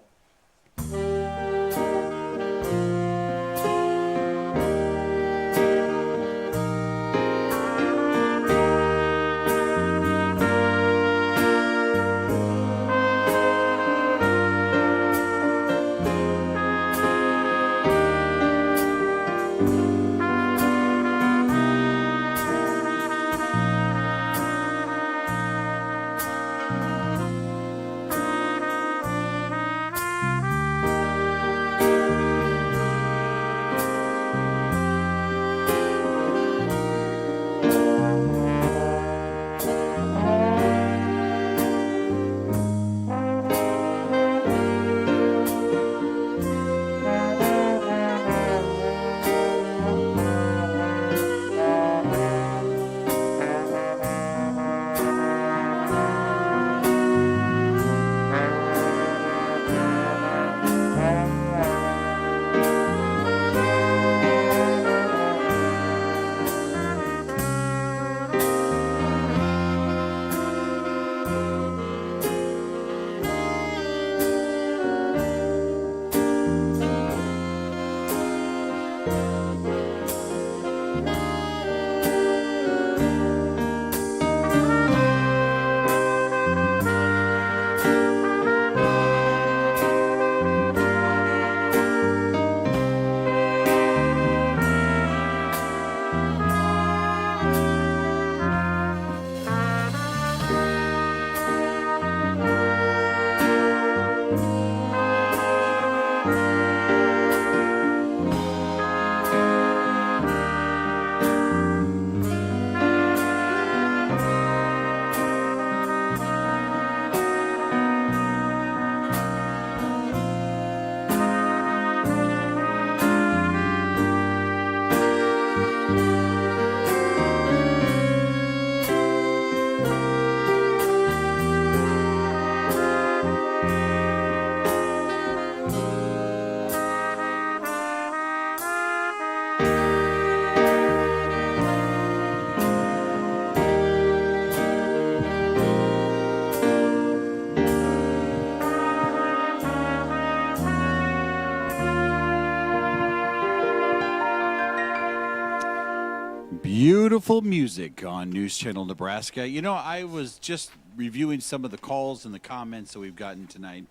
Beautiful music on News Channel Nebraska. You know, I was just reviewing some of the calls and the comments that we've gotten tonight.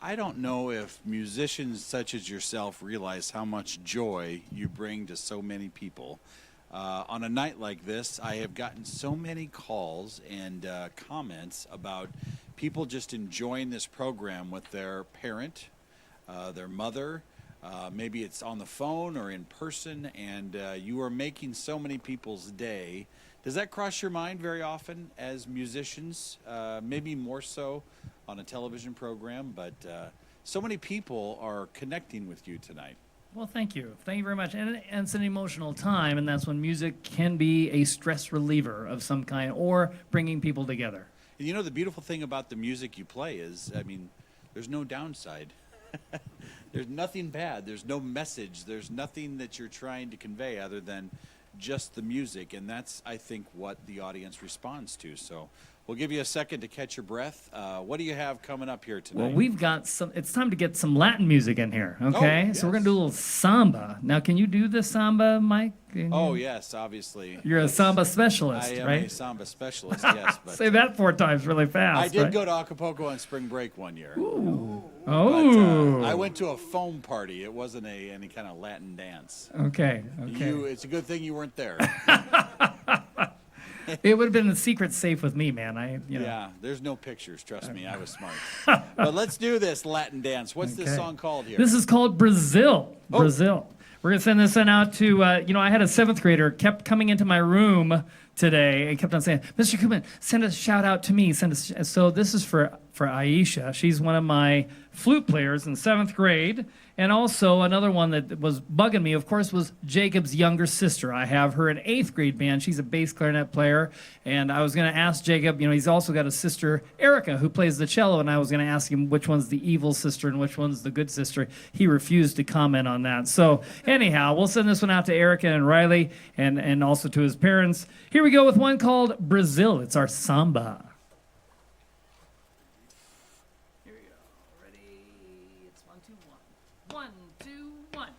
I don't know if musicians such as yourself realize how much joy you bring to so many people. On a night like this, I have gotten so many calls and comments about people just enjoying this program with their parent, their mother. Maybe it's on the phone or in person, and you are making so many people's day. Does that cross your mind very often as musicians? Maybe more so on a television program, but so many people are connecting with you tonight. Well, thank you. Thank you very much. And it's an emotional time, and that's when music can be a stress reliever of some kind or bringing people together. And you know, the beautiful thing about the music you play is, I mean, there's no downside. There's nothing bad. There's no message. There's nothing that you're trying to convey other than just the music. And that's, I think, what the audience responds to. So we'll give you a second to catch your breath. What do you have coming up here tonight? Well, we've got some, it's time to get some Latin music in here, okay? yes. So we're going to do a little samba. Now, can you do the samba, Mike? Oh, yes, obviously. You're a samba specialist, I am right? a samba specialist, yes. But Say that 4 times really fast. I did right? go to Acapulco on spring break one year. Oh. But, I went to a foam party. It wasn't any kind of Latin dance. Okay. It's a good thing you weren't there. It would have been a secret safe with me, man. Yeah, there's no pictures. Trust me, I was smart. But let's do this Latin dance. What's this song called here? This is called Brazil. Oh. Brazil. We're going to send this one out to, I had a 7th grader kept coming into my room today and kept on saying, Mr. Koopman, send a shout out to me. So this is for Aisha. She's one of my flute players in 7th grade. And also another one that was bugging me, of course, was Jacob's younger sister. I have her in 8th grade band. She's a bass clarinet player. And I was going to ask Jacob, he's also got a sister, Erica, who plays the cello. And I was going to ask him which one's the evil sister and which one's the good sister. He refused to comment on that. So anyhow, we'll send this one out to Erica and Riley and also to his parents. Here we go with one called Brazil. It's our samba. Here we go. Ready? It's 1, 2, 1. 1, 2, 1.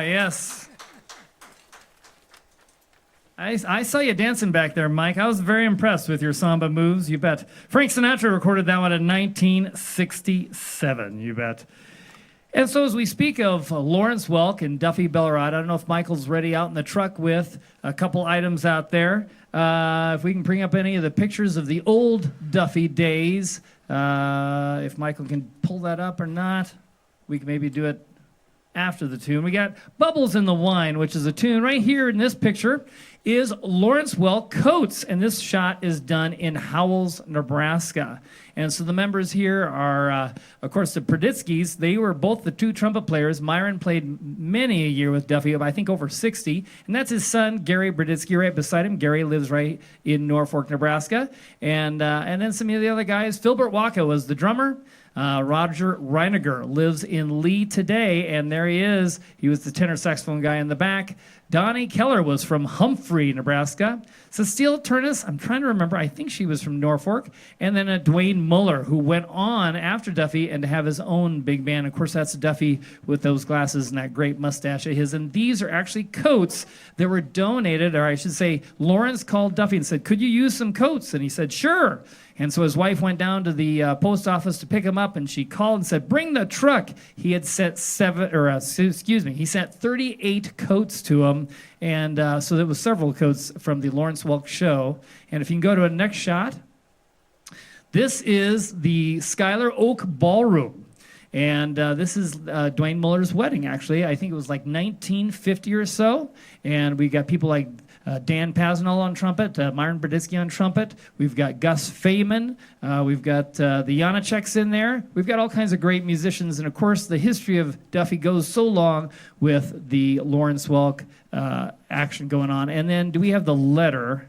Yes. I saw you dancing back there, Mike. I was very impressed with your samba moves, you bet. Frank Sinatra recorded that one in 1967, you bet. And so as we speak of Lawrence Welk and Duffy Belorad, I don't know if Michael's ready out in the truck with a couple items out there. If we can bring up any of the pictures of the old Duffy days, if Michael can pull that up or not, we can maybe do it after the tune. We got Bubbles in the Wine, which is a tune right here in this picture, is Lawrence Welk Coates, and this shot is done in Howells, Nebraska. And so the members here are, of course, the Perditskys. They were both the 2 trumpet players. Myron played many a year with Duffy, I think over 60, and that's his son, Gary Perditsky, right beside him. Gary lives right in Norfolk, Nebraska. And then some of the other guys. Philbert Waka was the drummer. Roger Reiniger lives in Lee today, and there he is. He was the tenor saxophone guy in the back. Donnie Keller was from Humphrey, Nebraska. Cecile Turnus, I'm trying to remember, I think she was from Norfolk. And then Dwayne Muller, who went on after Duffy and to have his own big band. Of course, that's Duffy with those glasses and that great mustache of his. And these are actually coats that were donated, or I should say, Lawrence called Duffy and said, "Could you use some coats?" And he said, "Sure." And so his wife went down to the post office to pick him up, and she called and said, "Bring the truck." He had sent he sent 38 coats to him, and so there was several coats from the Lawrence Welk show. And if you can go to a next shot, this is the Schuyler Oak Ballroom. And this is Dwayne Muller's wedding, actually. I think it was like 1950 or so. And we got people like Dan Pasnell on trumpet, Myron Berditsky on trumpet. We've got Gus Feynman. We've got the Janaceks in there. We've got all kinds of great musicians. And, of course, the history of Duffy goes so long with the Lawrence Welk action going on. And then do we have the letter?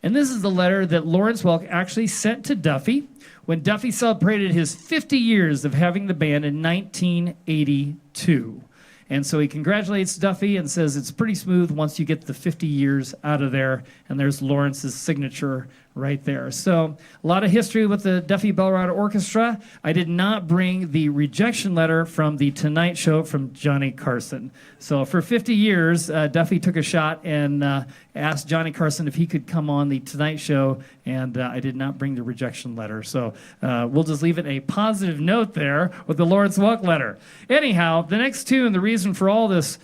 And this is the letter that Lawrence Welk actually sent to Duffy when Duffy celebrated his 50 years of having the band in 1982. And so he congratulates Duffy and says it's pretty smooth once you get the 50 years out of there. And there's Lawrence's signature right there. So a lot of history with the Duffy Belorad Orchestra. I did not bring the rejection letter from the Tonight Show from Johnny Carson. So for 50 years, Duffy took a shot and asked Johnny Carson if he could come on the Tonight Show, and I did not bring the rejection letter. So we'll just leave it a positive note there with the Lawrence Welk letter. Anyhow, the next tune, the reason for all this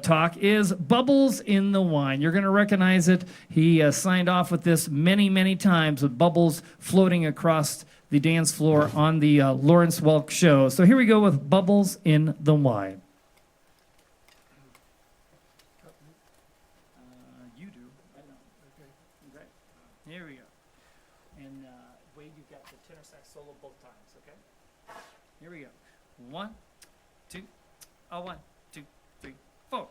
talk is Bubbles in the Wine. You're going to recognize it. He signed off with this many, many times with bubbles floating across the dance floor on the Lawrence Welk show. So here we go with Bubbles in the Wine. You do. I know. Okay. Right. Here we go. And Wade, you've got the tenor sax solo both times, okay? Here we go. 1, 2, 1, 2, 3, 4.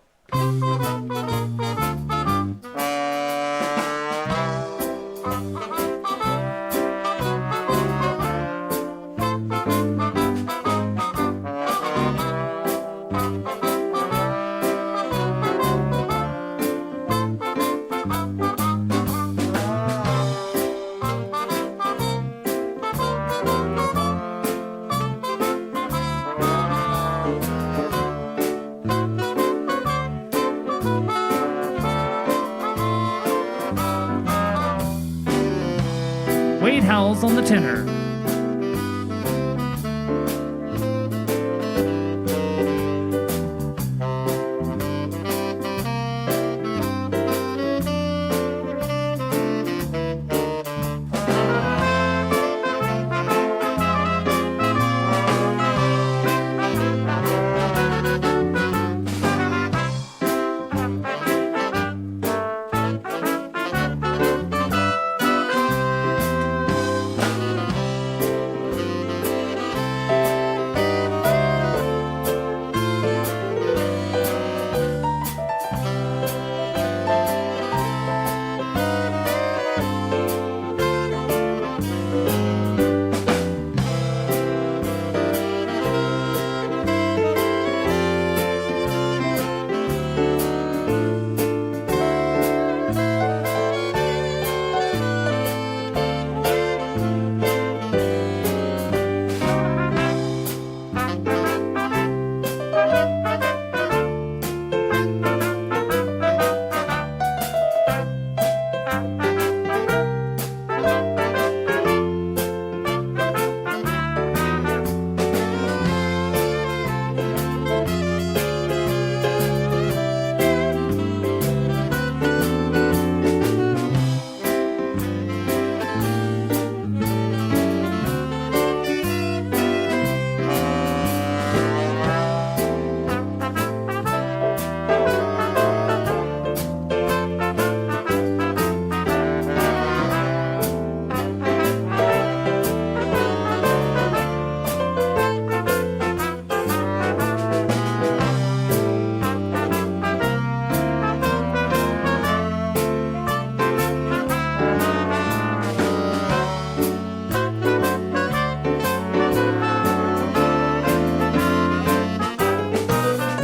Wade Howells on the tenor.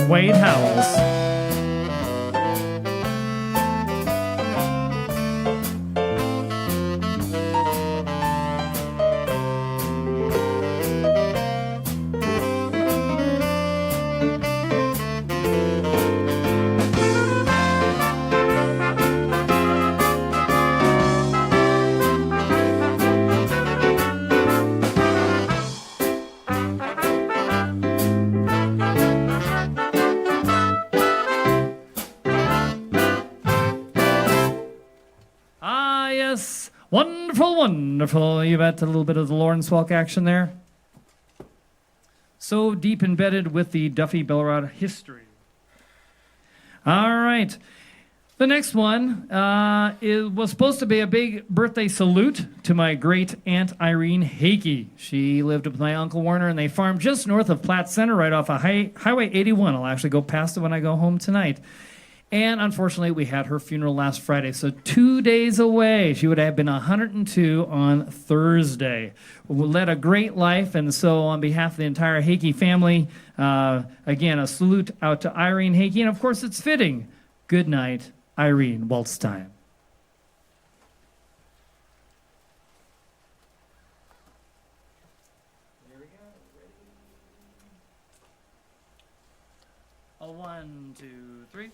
Wade Howells. Ah, yes. Wonderful, wonderful. You bet a little bit of the Lawrence Welk action there. So deep embedded with the Duffy Belorad history. All right. The next one was supposed to be a big birthday salute to my great aunt Irene Hakey. She lived with my Uncle Warner, and they farmed just north of Platte Center, right off of Highway 81. I'll actually go past it when I go home tonight. And unfortunately, we had her funeral last Friday, so 2 days away. She would have been 102 on Thursday. We led a great life, and so on behalf of the entire Hakey family, again, a salute out to Irene Hakey, and of course, it's fitting. Good night, Irene. Waltz time. Here we go. Ready? 1, 2, 3.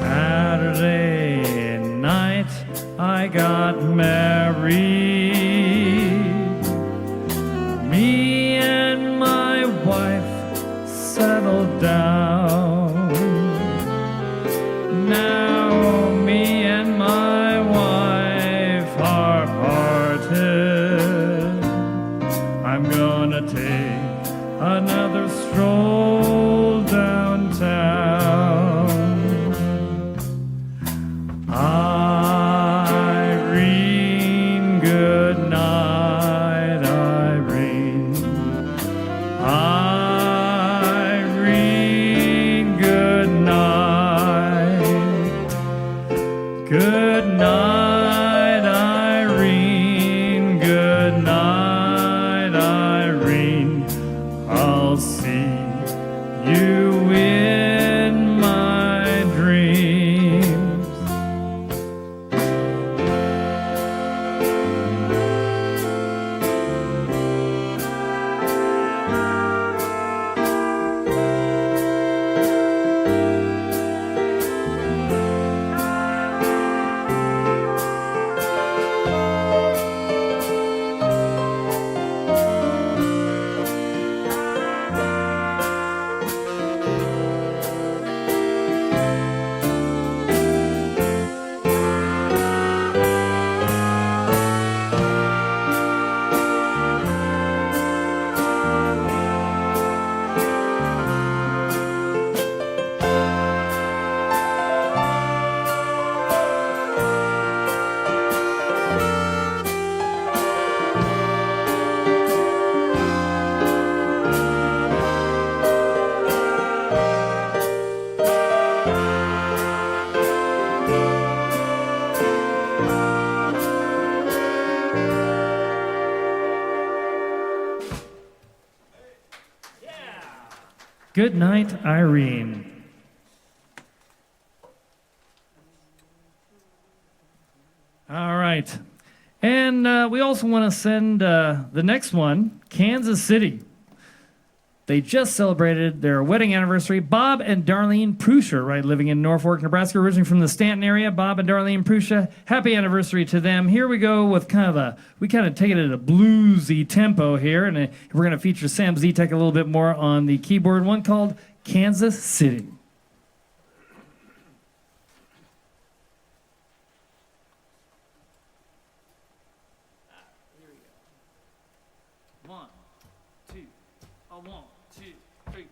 Saturday night I got married. Me and my wife settled down. Now me and my wife are parted. I'm gonna take another stroll downtown. Irene, good night, Irene. Irene, good night. Good night, Irene. Good night, Irene. I'll see you in my dreams. Good night, Irene. All right. And we also want to send the next one, Kansas City. They just celebrated their wedding anniversary. Bob and Darlene Prussia, right, living in Norfolk, Nebraska, originally from the Stanton area. Bob and Darlene Prussia, happy anniversary to them. Here we go with we kind of take it at a bluesy tempo here, and we're going to feature Sam Zetek a little bit more on the keyboard, one called Kansas City. One, two, one, two, three.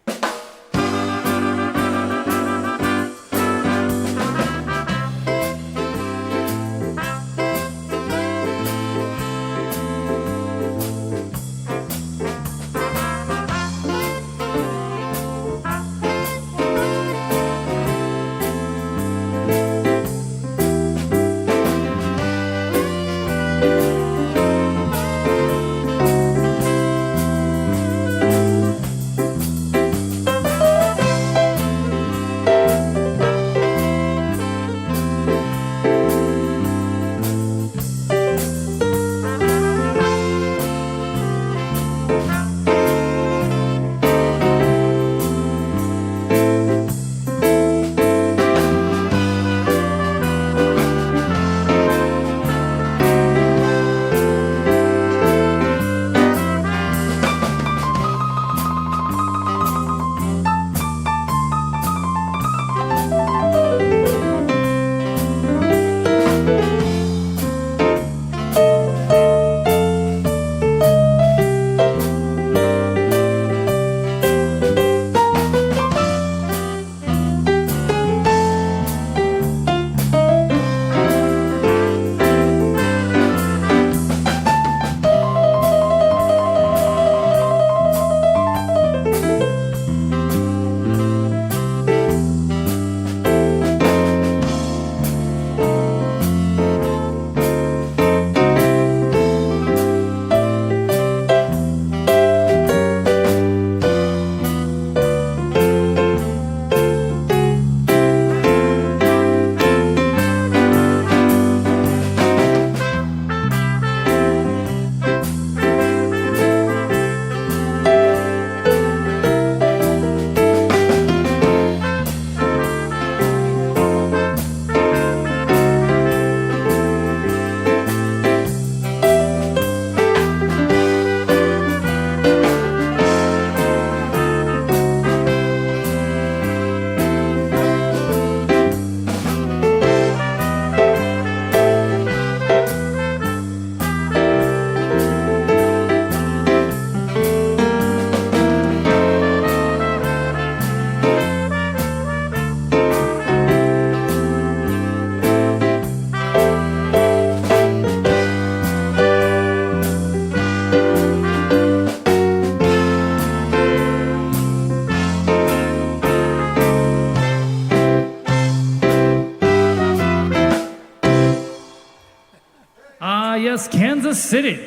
Yes, Kansas City.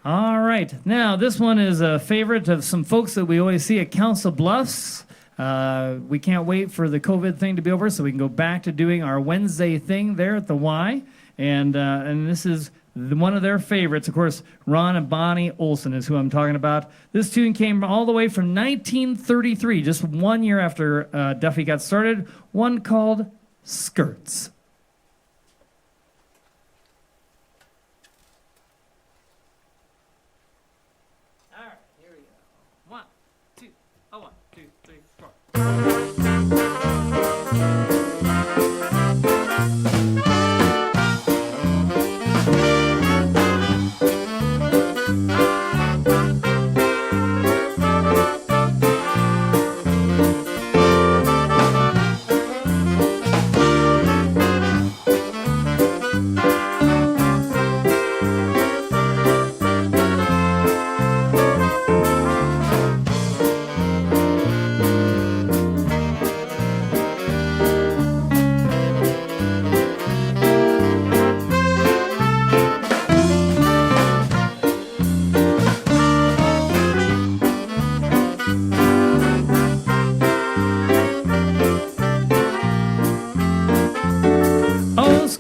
All right. Now, this one is a favorite of some folks that we always see at Council Bluffs. We can't wait for the COVID thing to be over so we can go back to doing our Wednesday thing there at the Y. And this is one of their favorites. Of course, Ron and Bonnie Olson is who I'm talking about. This tune came all the way from 1933, just 1 year after Duffy got started, one called Skirts. All right, here we go. 1, 2, 1, 2, 3, 4.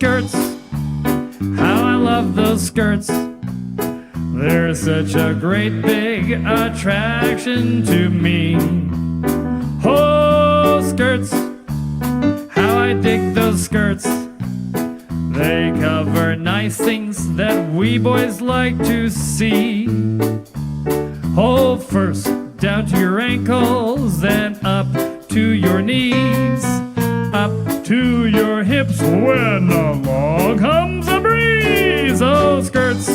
skirts. How I love those skirts. They're such a great big attraction to me. Oh, skirts. How I dig those skirts. They cover nice things that we boys like to see. Oh, first down to your ankles, then up to your knees, up to your hips when along comes a breeze. Oh, skirts,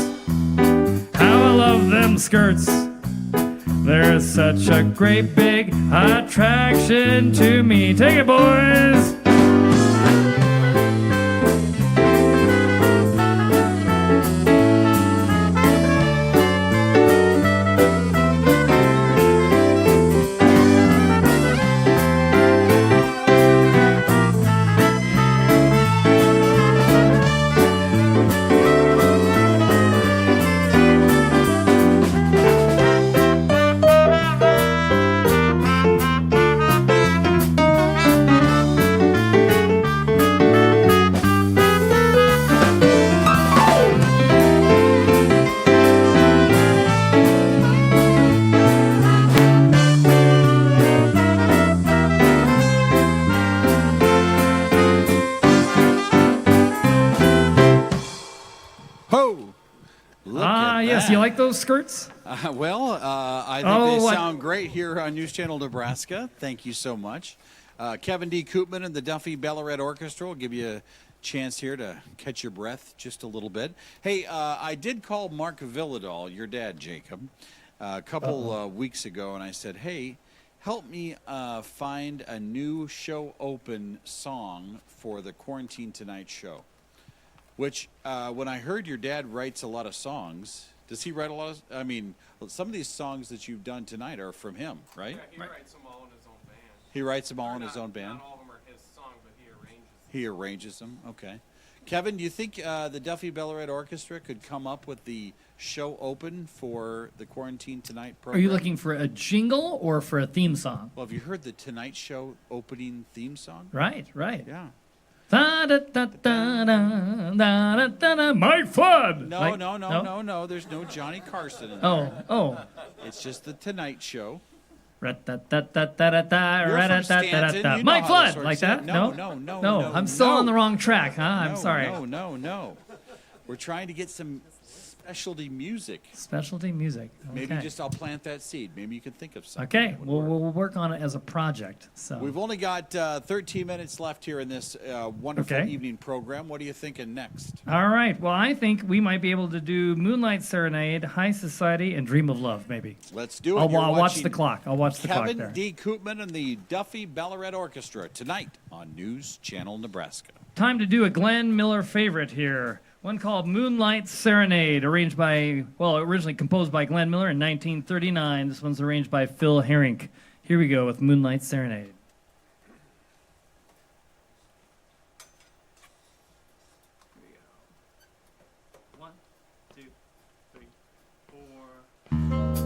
how I love them skirts. They're such a great big attraction to me. Take it, boys. Ho! Look at Yes, that. you like those skirts? I think Oh, they what- sound great here on News Channel Nebraska. Thank you so much. Kevin D. Koopman and the Duffy Belorad Orchestra will give you a chance here to catch your breath just a little bit. Hey, I did call Mark Villadal, your dad, Jacob, a couple weeks ago, and I said, hey, help me find a new show open song for the Quarantine Tonight show. Which, when I heard your dad writes a lot of songs, does he write a lot of, I mean, some of these songs that you've done tonight are from him, right? He writes them all in his own band. He writes them all in his own band? Not all of them are his songs, but he arranges them. He arranges them, okay. Kevin, do you think the Duffy Belorad Orchestra could come up with the show open for the Quarantine Tonight Are program? you looking for a jingle or for a theme song? Well, have you heard the Tonight Show opening theme song? Right, right. Yeah. Da, da, da, da, da, da, da, da, Mike Flood. No, Like- no. There's no Johnny Carson in there. Oh. It's just the Tonight Show. Ra-da-da-da-da-da-da, You're from Stanton. ra-da-da-da-da. You know Mike how Flood, this works. like that? No, No, no. I'm still on the wrong track, huh? I'm No, sorry. No. We're trying to get some specialty music. Specialty music. Maybe Okay. just I'll plant that seed. Maybe you can think of something. Okay, that would we'll, work. we'll work on it as a project. So We've only got 13 minutes left here in this wonderful Okay. evening program. What are you thinking next? all right. Well, I think we might be able to do Moonlight Serenade, High Society, and Dream of Love, maybe. Let's do it. I'll You're watch watching the clock. I'll watch the clock Kevin there. D. Koopman and the Duffy Belorad Orchestra tonight on News Channel Nebraska. Time to do a Glenn Miller favorite here. One called Moonlight Serenade, originally composed by Glenn Miller in 1939. This one's arranged by Phil Herink. Here we go with Moonlight Serenade. Here we go. 1, 2, 3, 4.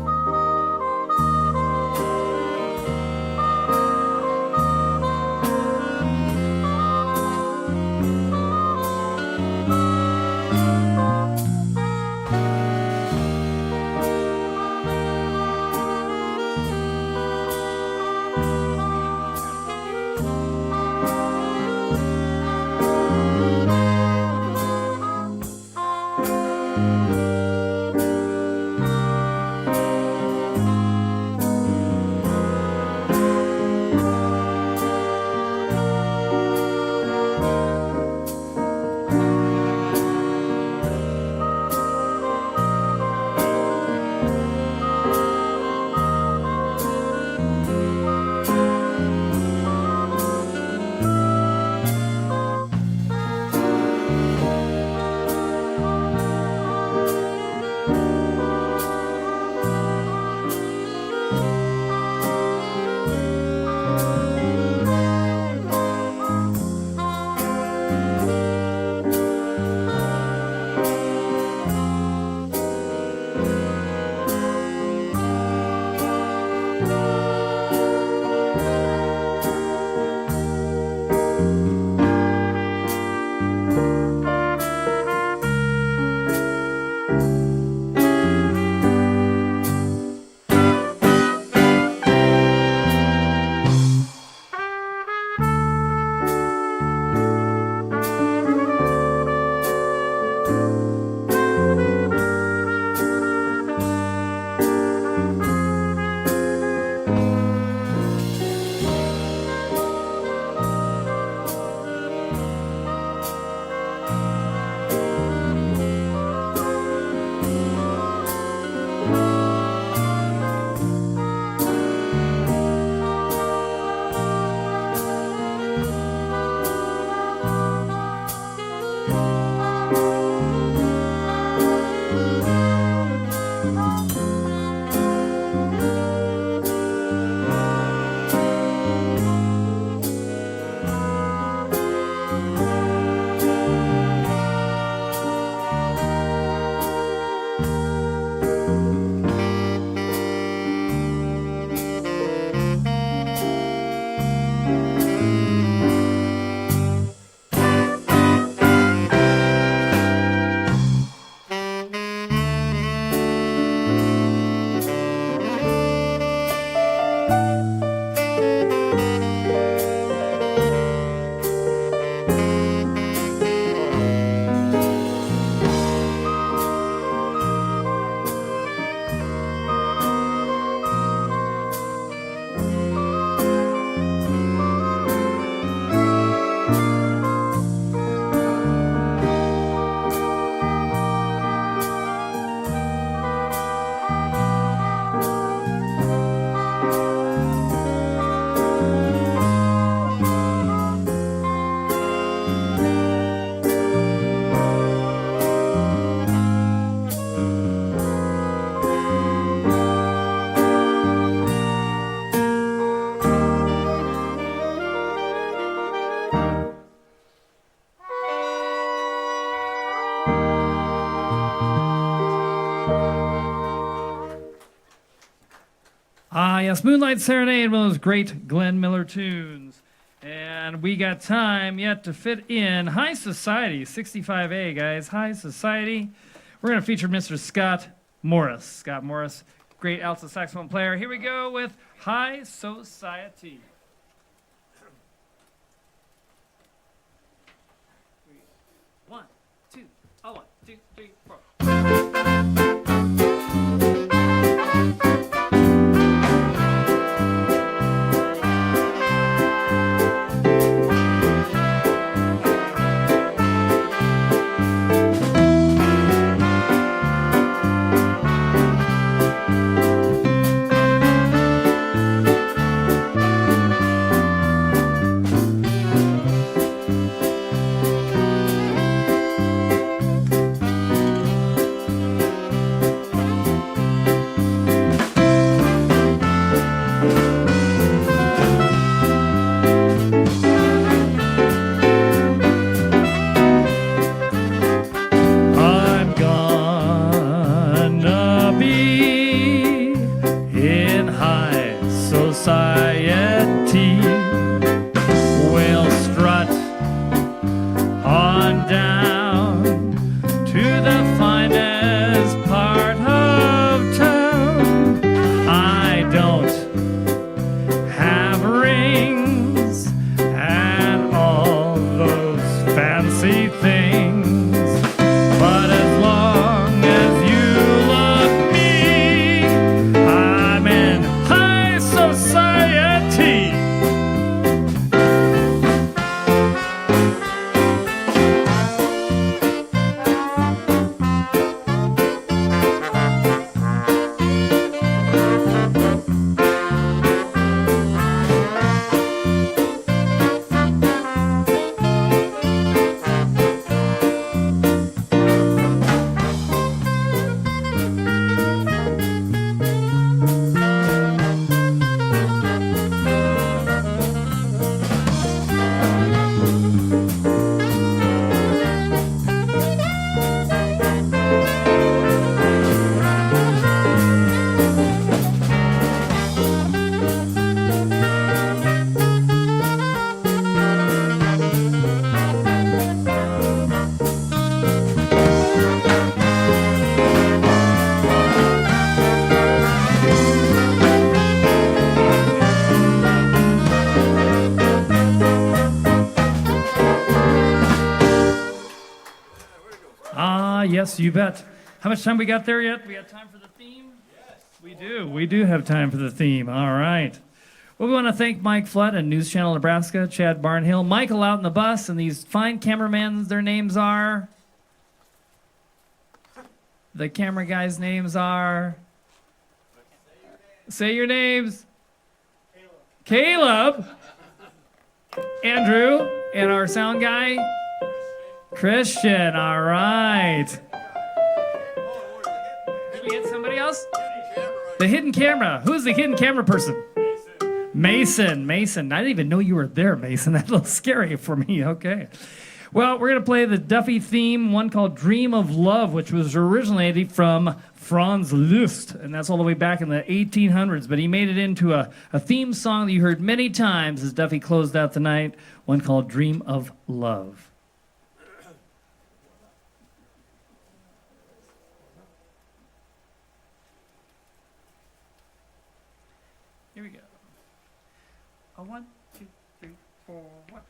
yes, Moonlight Serenade, one of those great Glenn Miller tunes. And we got time yet to fit in High Society, 65A, guys. High Society. We're going to feature Mr. Scott Morris. Scott Morris, great alto saxophone player. Here we go with High Society. One, two, oh, 1, 2, 3, 4. I'm gonna be in high society. We'll strut on down to the finest part of town. I don't have rings and all those fancy things. But as long as you love me, I'm in high society. Ah, yes, you bet. How much time we got there yet? We got time for the theme? Yes. We do. We do have time for the theme. All right. Well, we want to thank Mike Flood and News Channel Nebraska, Chad Barnhill, Michael out in the bus, and these fine cameramen. Their names are... The camera guys' names are... Say your names. Caleb. Andrew. And our sound guy... Christian, all right. Did we hit somebody else? The hidden camera. Who's the hidden camera person? Mason. I didn't even know you were there, Mason. That's a little scary for me. Okay. Well, we're going to play the Duffy theme, one called Dream of Love, which was originated from Franz Liszt, and that's all the way back in the 1800s, but he made it into a theme song that you heard many times as Duffy closed out the night, one called Dream of Love. Here we go. 1, 2, 3, 4, 1.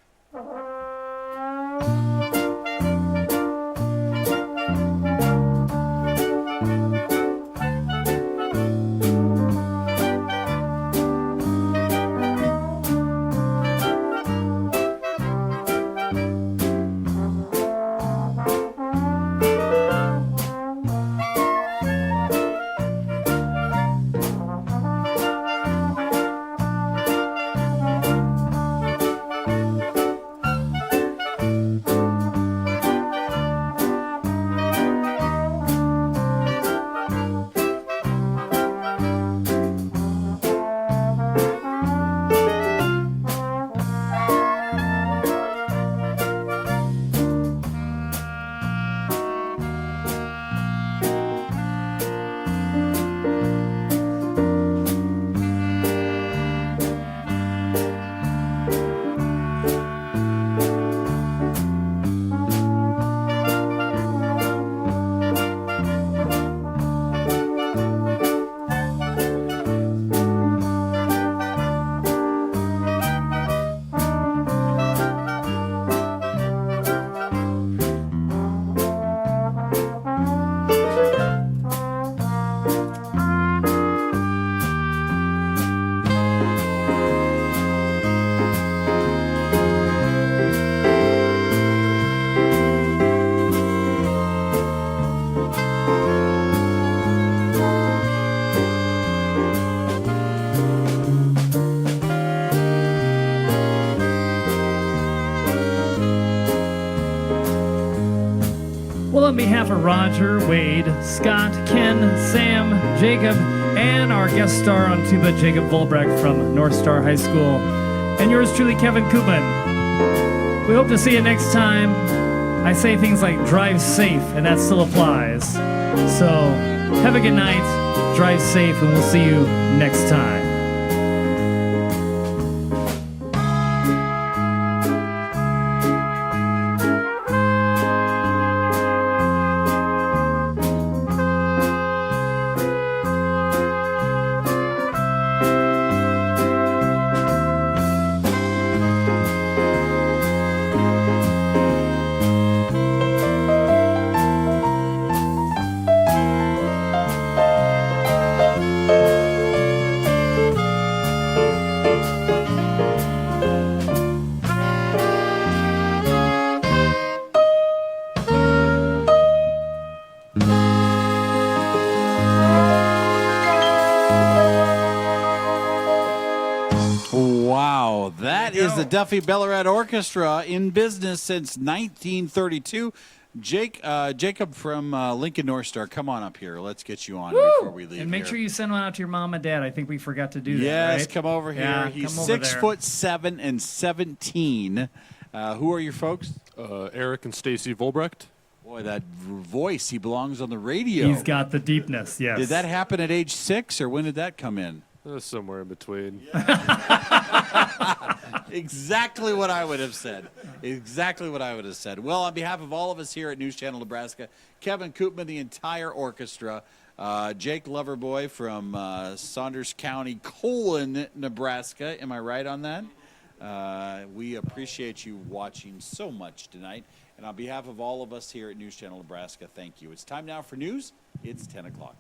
on behalf of Roger, Wade, Scott, Ken, Sam, Jacob, and our guest star on tuba, Jacob Volbrecht from North Star High School, and yours truly, Kevin Koopman. We hope to see you next time. I say things like drive safe, and that still applies. So have a good night, drive safe, and we'll see you next time. Wow, that is the Duffy Belorad Orchestra in business since 1932. Jacob from Lincoln North Star, come on up here. Let's get you on before we leave. And make here. sure you send one out to your mom and dad. I think we forgot to do that. Yes, right? come over here. Yeah, He's come over 6'7" and 17. Who are your folks? Eric and Stacy Volbrecht. Boy, that voice, he belongs on the radio. He's got the deepness, yes. Did that happen at age 6, or when did that come in? Somewhere in between. Exactly what I would have said. Exactly what I would have said. Well, on behalf of all of us here at News Channel Nebraska, Kevin Koopman, the entire orchestra, Jake Loverboy from Saunders County, Nebraska. Am I right on that? We appreciate you watching so much tonight. And on behalf of all of us here at News Channel Nebraska, thank you. It's time now for news. It's 10 o'clock.